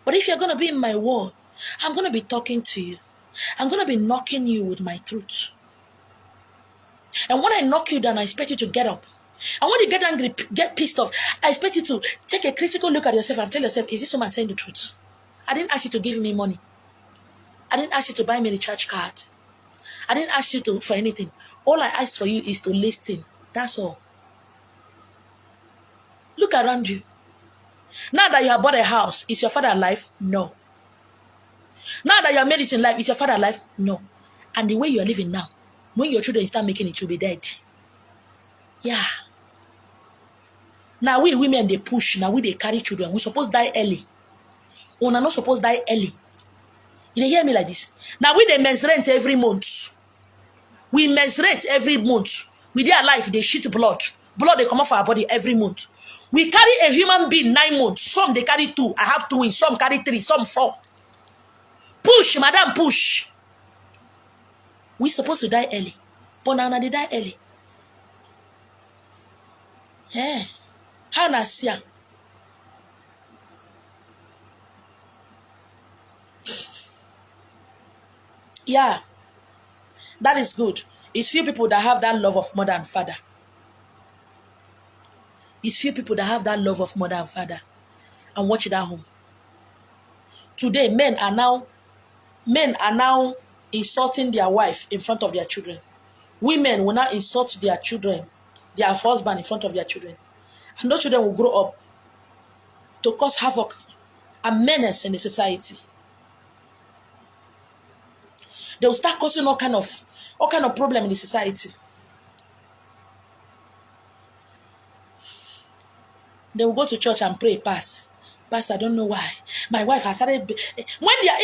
But if you're going to be in my world, I'm going to be talking to you. I'm going to be knocking you with my truth. And when I knock you down, I expect you to get up. And when you get angry, get pissed off, I expect you to take a critical look at yourself and tell yourself, is this woman saying the truth? I didn't ask you to give me money. I didn't ask you to buy me a recharge card. I didn't ask you for anything. All I asked for you is to listen. That's all. Look around you. Now that you have bought a house, is your father alive? No. Now that you have made it in life, is your father alive? No. And the way you are living now, when your children start making it, you'll be dead. Yeah. Now we women, they push. Now they carry children. We supposed to die early. We are not supposed to die early. You hear me like this? Now they menstruate every month. We menstruate every month. We dey alive, they shit blood. Blood they come off our body every month. We carry a human being 9 months. Some they carry 2. I have twins. Some carry 3. Some 4. Push, madam, push. We supposed to die early. But now they die early. Eh. How na siya? Yeah. That is good. It's few people that have that love of mother and father. It's few people that have that love of mother and father and watch it at home. Today, men are now insulting their wife in front of their children. Women will now insult their children, their husband in front of their children. And those children will grow up to cause havoc and menace in the society. They will start causing all kind of problem in the society. They will go to church and pray, Pastor, I don't know why. My wife has started. When they are,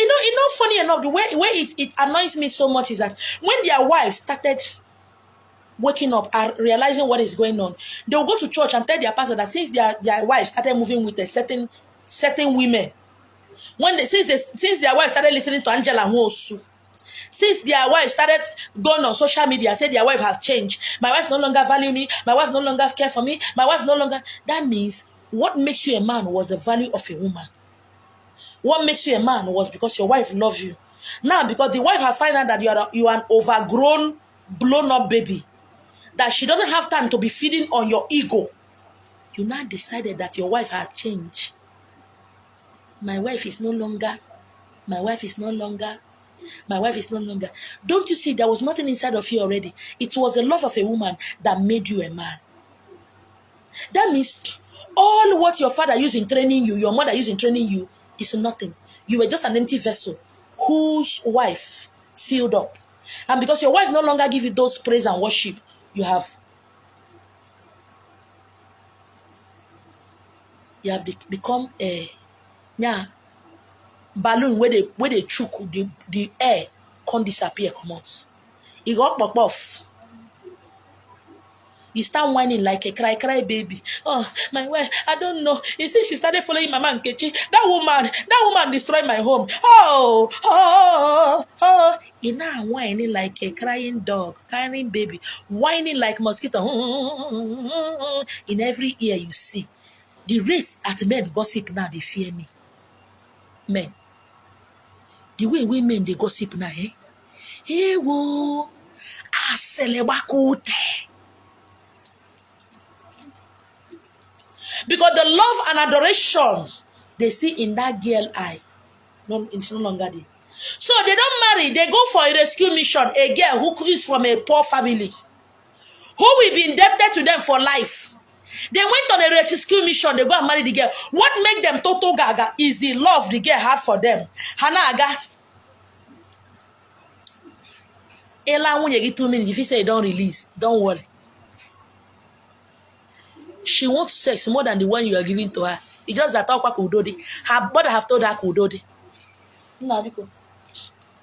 funny enough, the way it annoys me so much is that when their wives started waking up and realizing what is going on, they will go to church and tell their pastor that since their wives started moving with a certain women, since their wives started listening to Angela Nwosu, since their wife started going on social media, said their wife has changed. My wife no longer value me. My wife no longer care for me. My wife no longer. That means what makes you a man was the value of a woman. What makes you a man was because your wife loves you. Now, because the wife has found out that you are an overgrown, blown up baby, that she doesn't have time to be feeding on your ego, you now decided that your wife has changed. My wife is no longer. Don't you see there was nothing inside of you already? It was the love of a woman that made you a man. That means all what your father used in training you, your mother used in training you, is nothing. You were just an empty vessel whose wife filled up. And because your wife no longer give you those praise and worship, you have become a balloon where they choke the air can't disappear, come out. It got pop off. You start whining like a cry baby. Oh, my wife, I don't know. You see, she started following Mama Nkechi. That woman destroyed my home. Oh. You now whining like a crying dog, crying baby, whining like mosquito. In every ear you see. The rates at men gossip now, they fear me. Men. The way women they gossip now, eh? Hey, wo, aselebakute. Because the love and adoration they see in that girl eye, No, it's no longer there. So they don't marry. They go for a rescue mission. A girl who is from a poor family, who will be indebted to them for life. They went on a rescue mission. They go and marry the girl. What make them total gaga is the love the girl had for them. Hanaga. Ela, when you get 2 minutes, if you say you don't release, don't worry. She wants sex more than the one you are giving to her. It's just that her mother have told her kudodi. No, because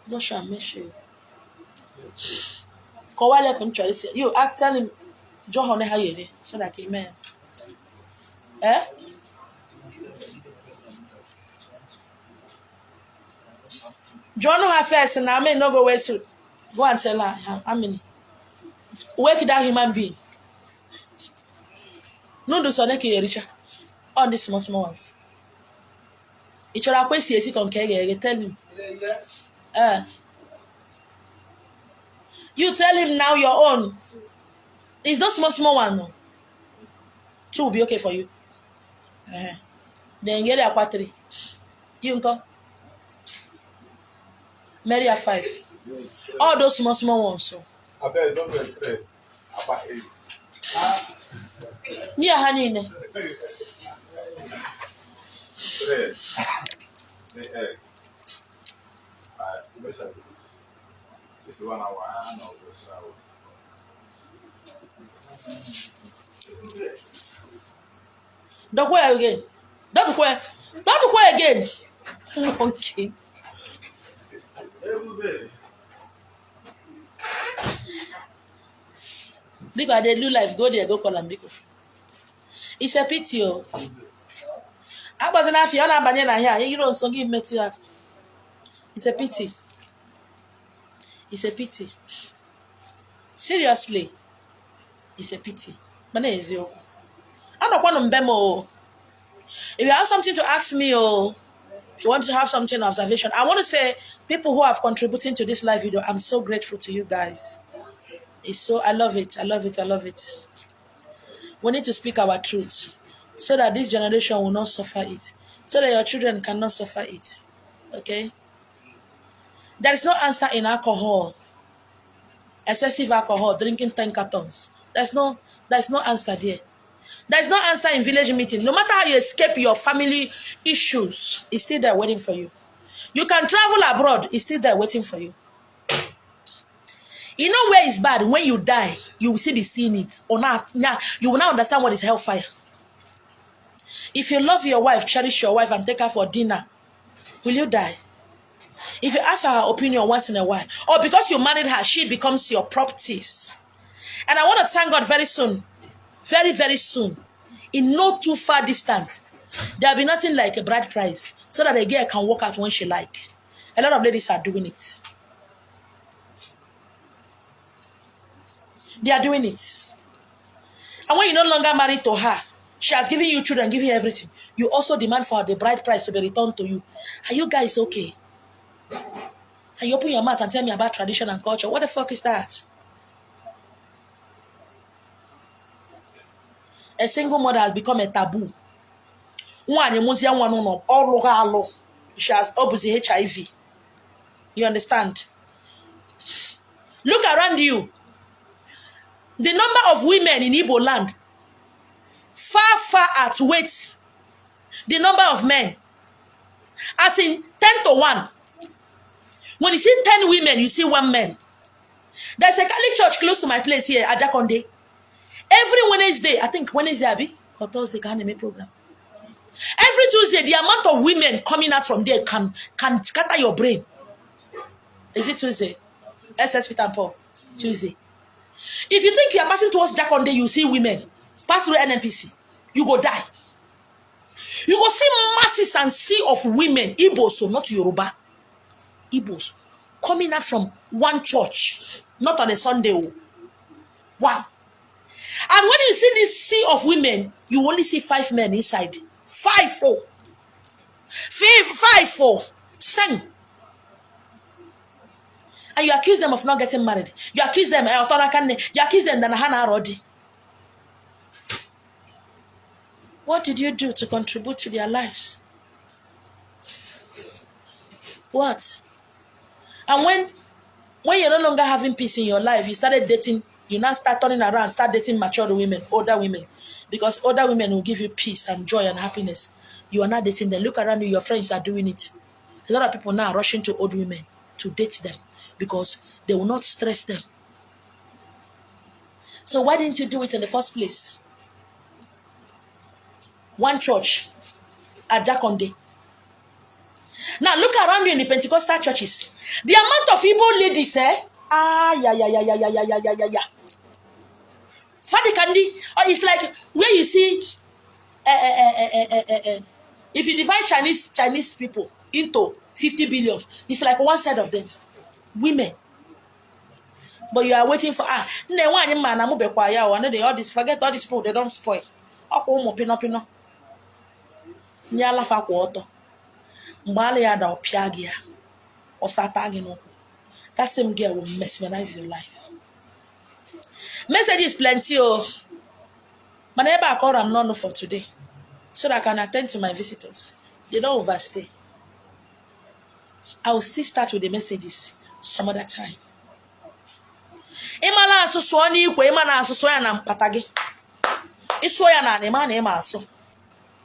don't show me shit. Kowale control. You act tell him John how you so that amen. Eh? John her first and I may not go west. Go and tell her how many. Wake that human being. No do so neki richer. All these small ones. It should have question on tell him. You tell him now your own. It's not small one. No. 2 will be okay for you. Then get a 3. You go. Marry a 5. All those small ones. So. I bet don't get 3. About 8. Near honey. 3. The egg. This is 1 hour. I know Don't wear again. Don't wear again. Okay. People they do life, go there, go call them. It's a pity. I wasn't happy. I'm not here. You don't so give me to that. It's a pity. It's a pity. Seriously, it's a pity. My name is yo. I don't want to bemo. If you have something to ask me, or if you want to have something observation, I want to say people who have contributed to this live video, I'm so grateful to you guys. It's so I love it. I love it. I love it. We need to speak our truth so that this generation will not suffer it, so that your children cannot suffer it. Okay? There is no answer in alcohol, excessive alcohol, drinking 10 cartons. There's no answer there. There's no answer in village meeting. No matter how you escape your family issues, it's still there waiting for you. You can travel abroad, it's still there waiting for you. You know where it's bad? When you die, you will still be seeing it. Or not, you will now understand what is hellfire. If you love your wife, cherish your wife, and take her for dinner, will you die? If you ask her opinion once in a while, or because you married her, she becomes your properties. And I want to thank God very soon, very, very soon, in not too far distance, there will be nothing like a bride price, so that a girl can walk out when she like. A lot of ladies are doing it. They are doing it. And when you're no longer married to her, she has given you children, given you everything. You also demand for the bride price to be returned to you. Are you guys okay? And you open your mouth and tell me about tradition and culture. What the fuck is that? A single mother has become a taboo. She has obviously HIV. You understand? Look around you. The number of women in Igbo land far outweighs the number of men. As in 10 to 1. When you see 10 women, you see 1 man. There's a Catholic church close to my place here, Ajakonde. Every Wednesday, I think Wednesday, Abi, or Thursday, program. Every Tuesday, the amount of women coming out from there can scatter your brain. Is it Tuesday? SS Peter and Paul. Tuesday. If you think you are passing towards Jakonde, you see women pass through NNPC, you go die. You go see masses and sea of women, Igbos, so not Yoruba, Igbos, coming out from one church, not on a Sunday. One. And when you see this sea of women, you only see 5 men inside. 5, 4. 5, 4. Sing. And you accuse them of not getting married. You accuse them, you accuse them that Hannah already. What did you do to contribute to their lives? What? And when you're no longer having peace in your life, you started dating, you now start turning around, start dating mature women, older women. Because older women will give you peace and joy and happiness. You are not dating them. Look around you, your friends are doing it. A lot of people now are rushing to old women to date them because they will not stress them. So why didn't you do it in the first place? One church at Jakonde. Now look around you in the Pentecostal churches. The amount of Igbo ladies, yeah. Father Kandi, or it's like where you see, if you divide Chinese people into 50 billion, it's like one side of them, women. But you are waiting for all this, forget all these people, they don't spoil. That same girl will mesmerize your life. Message is plenty. My neighbor I call them none for today, so that I can attend to my visitors. They don't overstay. I will still start with the messages some other time. Imana asusu oni ikwe imana asusu ya na mpata gị. Isu ya na imana ima asu.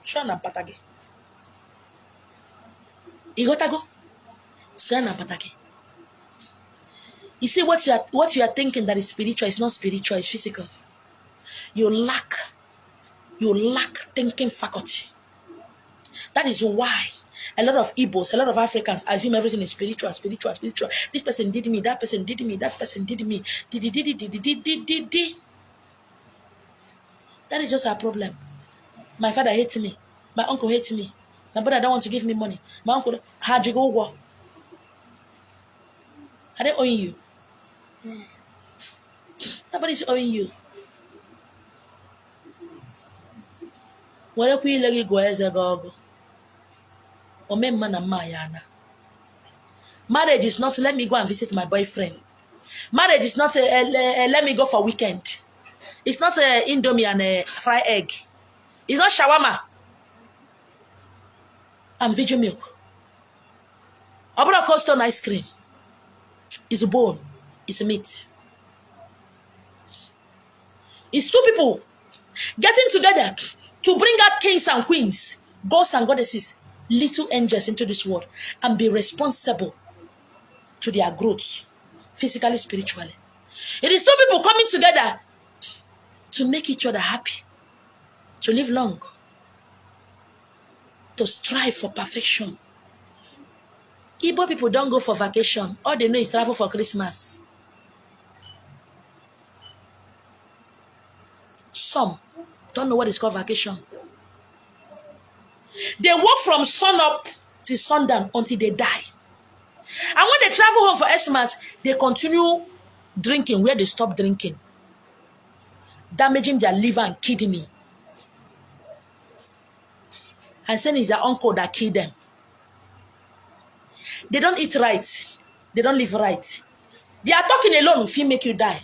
Su ya na mpata gị. Igotago? Su ya na mpata gị. You see what you are thinking that is spiritual is not spiritual, it's physical. You lack thinking faculty. That is why a lot of Igbos, a lot of Africans assume everything is spiritual. This person did me, that person did me, that person did me. Did. That is just our problem. My father hates me. My uncle hates me. My brother don't want to give me money. My uncle, how'd you go work? Are they owing you? Nobody's owing you. What if we let you go as a go? Or me man and Mayana. Marriage is not let me go and visit my boyfriend. Marriage is not let me go for weekend. It's not Indomie and fried egg. It's not shawarma and Virgin milk. Abra Cold ice cream. It's a bone. It's a meat. It's two people getting together to bring out kings and queens, gods and goddesses, little angels into this world and be responsible to their growth, physically, spiritually. It is two people coming together to make each other happy, to live long, to strive for perfection. Igbo people don't go for vacation. All they know is travel for Christmas. Some don't know what is called vacation. They work from sun up to sundown until they die. And when they travel home for Xmas, they continue drinking where they stop drinking, damaging their liver and kidney. And saying it's their uncle that killed them. They don't eat right. They don't live right. They are talking alone if he make you die.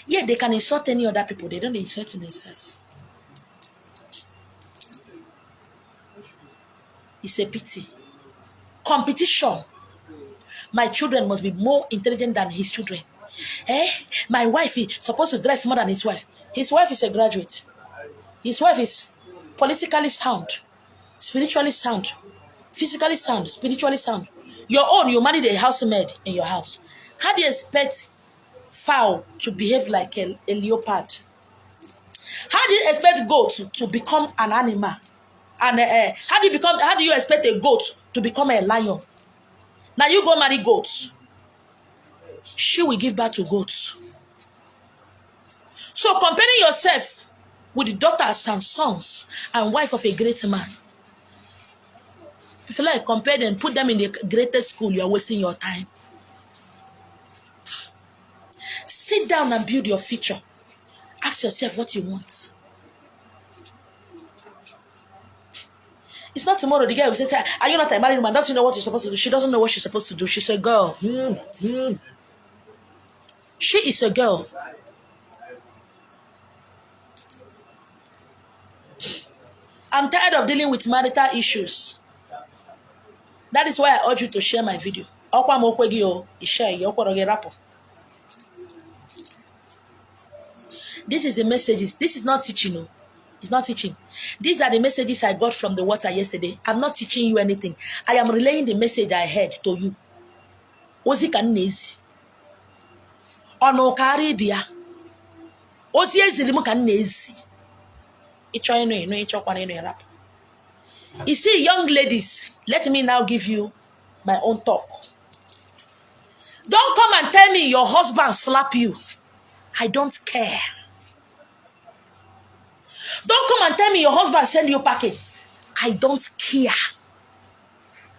Yeah, they can insult any other people. They don't insult themselves. It's a pity. Competition. My children must be more intelligent than his children. My wife is supposed to dress more than his wife. His wife is a graduate. His wife is politically sound, spiritually sound, physically sound, spiritually sound. Your own, you married a housemaid in your house. How do you expect fowl to behave like a leopard? How do you expect goat to become an animal? And how do you expect a goat to become a lion? Now you go marry goats. She will give birth to goats. So comparing yourself with the daughters and sons and wife of a great man, if you like, compare them, put them in the greatest school, you are wasting your time. Sit down and build your future. Ask yourself what you want. It's not tomorrow the girl will say, are you not a married woman? Don't you know what you're supposed to do? She doesn't know what she's supposed to do. She's a girl. She is a girl. I'm tired of dealing with marital issues. That is why I urge you to share my video. Okwa mo kwegi yo, share yo kworoge rapo. This is the messages. This is not teaching. No. It's not teaching. These are the messages I got from the water yesterday. I'm not teaching you anything. I am relaying the message I heard to you. Ozi ka nezi. Ono karibia. Ozi ezilimu ka nezi. Icho eno eno icho kwa eno rap. You see, young ladies, let me now give you my own talk. Don't come and tell me your husband slap you. I don't care. Don't come and tell me your husband send you package. I don't care.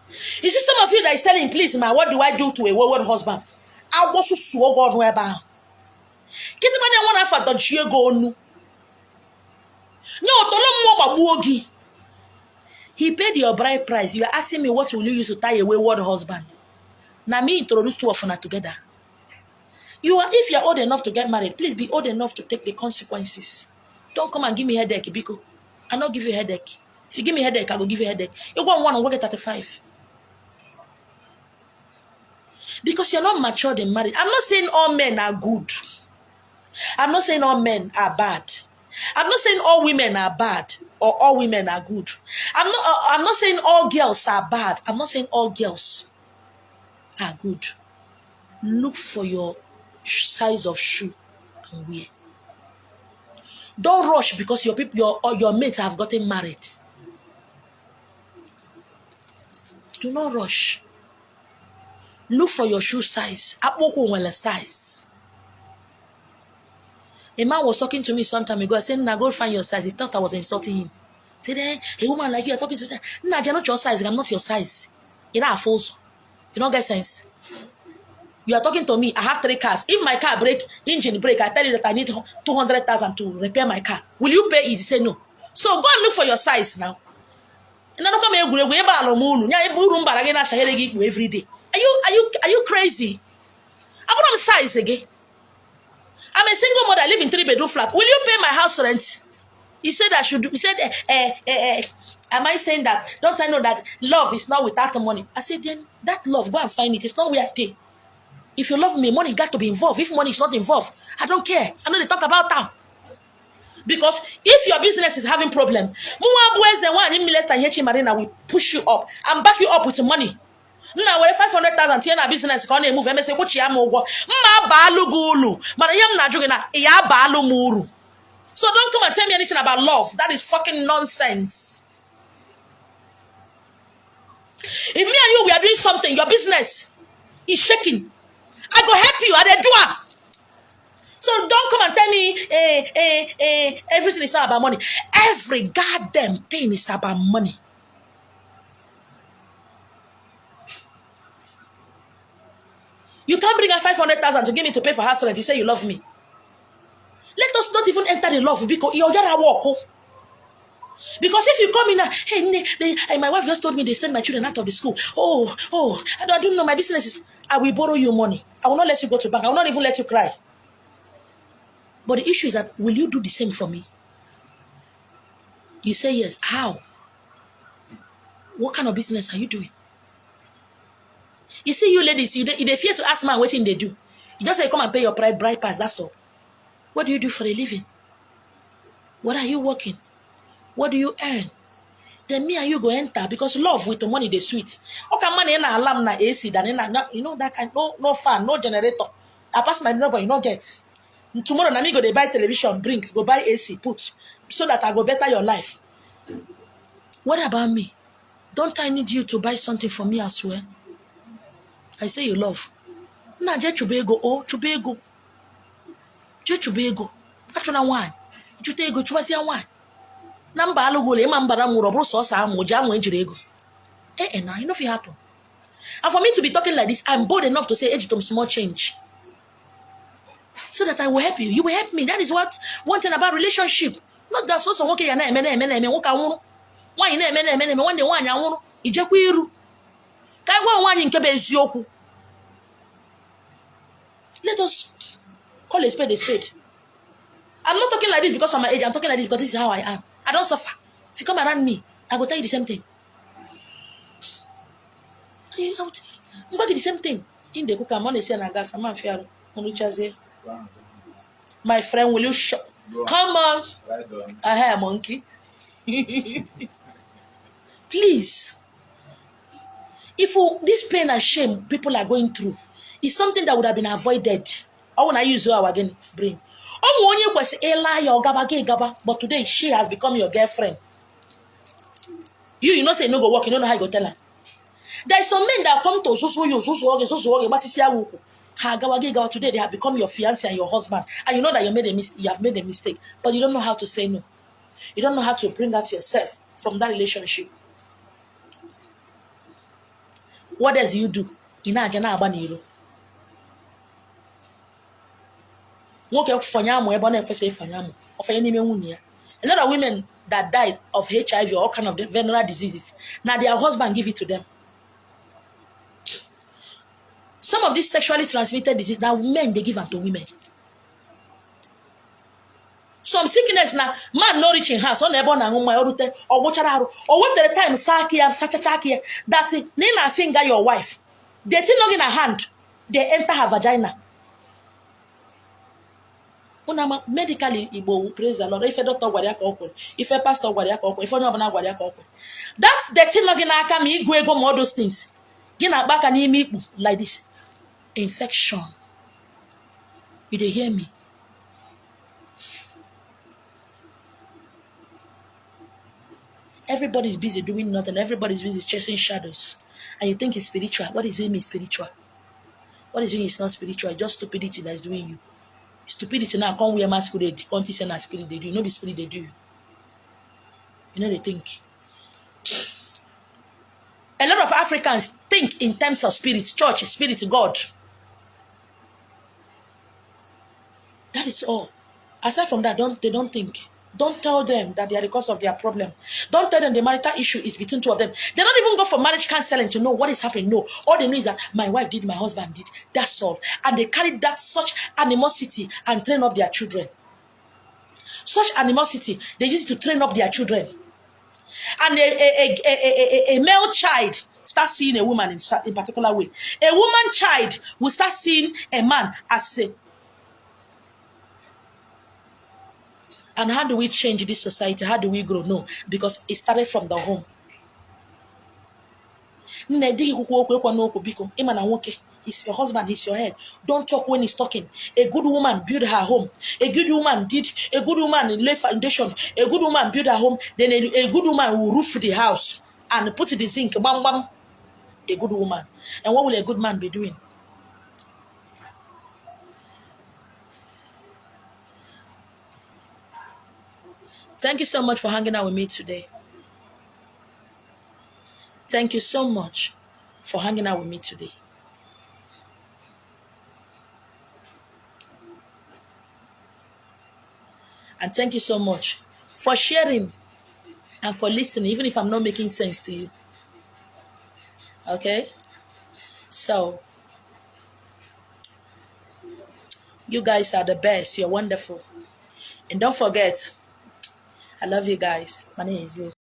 You see some of you that is telling, please, man, what do I do to a wayward husband? I was so swore God whereby. Get the money I want for the Chiego. No, tolo mo babuogi. He paid your bride price. You are asking me what will you use to tie a wayward husband? Now me introduce two of them together. If you're old enough to get married, please be old enough to take the consequences. Don't come and give me headache, Biko. I'll not give you a headache. If you give me a headache, I will give you a headache. You want one and work at 35. Because you're not matured and married. I'm not saying all men are good. I'm not saying all men are bad. I'm not saying all women are bad or all women are good. I'm not saying all girls are bad. I'm not saying all girls are good. Look for your size of shoe and wear. Don't rush because your mates have gotten married. Do not rush. Look for your shoe size. Size. A man was talking to me some time ago. I said, "Nah, go find your size." He thought I was insulting him. I said, a woman like you are talking to me. Nah, you're not your size. I'm not your size. You're not a false. You don't get sense. You are talking to me. I have 3 cars. If my car engine break, I tell you that I need 200,000 to repair my car. Will you pay it? He said no. So go and look for your size now. Every day. Are you crazy? I'm not size again. I'm a single mother. I live in 3-bedroom flat. Will you pay my house rent? He said I should. He said, am I saying that? Don't I know that love is not without the money? I said, then that love, go and find it. It's not where I take. If you love me, money got to be involved. If money is not involved, I don't care. I know they talk about that. Because if your business is having problem, Mili Esther Ihechi Marina will push you up and back you up with money. Now, when 500,000 TN business can move, I say, what you am over? Balu gulu. But I am not joking. Ya balu muru. So don't come and tell me anything about love. That is fucking nonsense. If me and you, we are doing something, your business is shaking. I go help you. I do it. So don't come and tell me everything is not about money. Every goddamn thing is about money. You can't bring out 500,000 to give me to pay for house rent. You say you love me. Let us not even enter the love because you're gonna walk. Because if you come in, hey, my wife just told me they send my children out of the school. I don't know, my business is, I will borrow you money. I will not let you go to bank. I will not even let you cry. But the issue is that, will you do the same for me? You say yes. How? What kind of business are you doing? You see, you ladies, you fear to ask man what thing they do. You just say, come and pay your bride price, that's all. What do you do for a living? What are you working? What do you earn? Then me and you go enter because love with the money they sweet. Okay, money in a alarm na AC than in a, you know that kind, no fan, no generator. I pass my number, you don't get. Tomorrow na me go they buy television, bring, go buy AC, put, so that I go better your life. What about me? Don't I need you to buy something for me as well? I say you love. Na je chubego, chubego. Je chubego. Achuna wine. Jute ego chwasia wine. Namba alugole mambara muro bro so sa moja mo ejire ego. Now you know if it happen. And for me to be talking like this, I'm bold enough to say ejitom small change. So that I will help you. You will help me. That is what one thing about relationship. Not that so okay ya na emene woka nwuru. Nwanyi na emene one day nwanyi anwuru ijekwa iru. Ka gwa nwanyi nke be eziokwu. Let us call a spade a spade. I'm not talking like this because of my age. I'm talking like this because this is how I am. I don't suffer. If you come around me, I will tell you the same thing. I'm the same thing. In the cook, I'm on the same gas. I'm on fair. My friend, will you come on? I have a monkey. Please. If this pain and shame people are going through is something that would have been avoided. I want to use our again brain. But today she has become your girlfriend. You know say no go work, you don't know how you go tell her. There is some men that come to today they have become your fiancé and your husband, and you know that you have made a mistake, but you don't know how to say no. You don't know how to bring out yourself from that relationship. What else do you do? A lot of women that died of HIV or all kind of venereal diseases, now their husband give it to them. Some of these sexually transmitted diseases, now men, they give them to women. Some sickness now, man no reaching house, on ebon and or watch or what the time saki that's it. Nina finger your wife. They still not in her hand, they enter her vagina. Medically, Igbo, praise the Lord. If a doctor if a pastor if a that's the thing not gonna come go all those things. Gina back and like this. Infection. You they hear me? Everybody's busy doing nothing. Everybody's busy chasing shadows. And you think it's spiritual. What is doing is spiritual. What is doing is not spiritual. It's just stupidity that is doing you. Stupidity now come wear masquerade. Can't say na spirit they do. You know the spirit they do. You know they think. A lot of Africans think in terms of spirit, church, spirit, God. That is all. Aside from that, they don't think. Don't tell them that they are the cause of their problem. Don't tell them the marital issue is between two of them. They don't even go for marriage counseling to know what is happening. No. All they know is that my wife did, my husband did. That's all. And they carry that such animosity and train up their children. Such animosity, they use it to train up their children. And a male child starts seeing a woman in particular way. A woman child will start seeing a man as a. And how do we change this society? How do we grow? No, because it started from the home. He's your husband, he's your head. Don't talk when he's talking. A good woman build her home. A good woman lay foundation. A good woman build her home. Then a good woman will roof the house and put the zinc. Bam, bam. A good woman. And what will a good man be doing? Thank you so much for hanging out with me today. Thank you so much for hanging out with me today. And thank you so much for sharing and for listening, even if I'm not making sense to you. Okay? So, you guys are the best. You're wonderful. And don't forget, I love you guys. My name is you.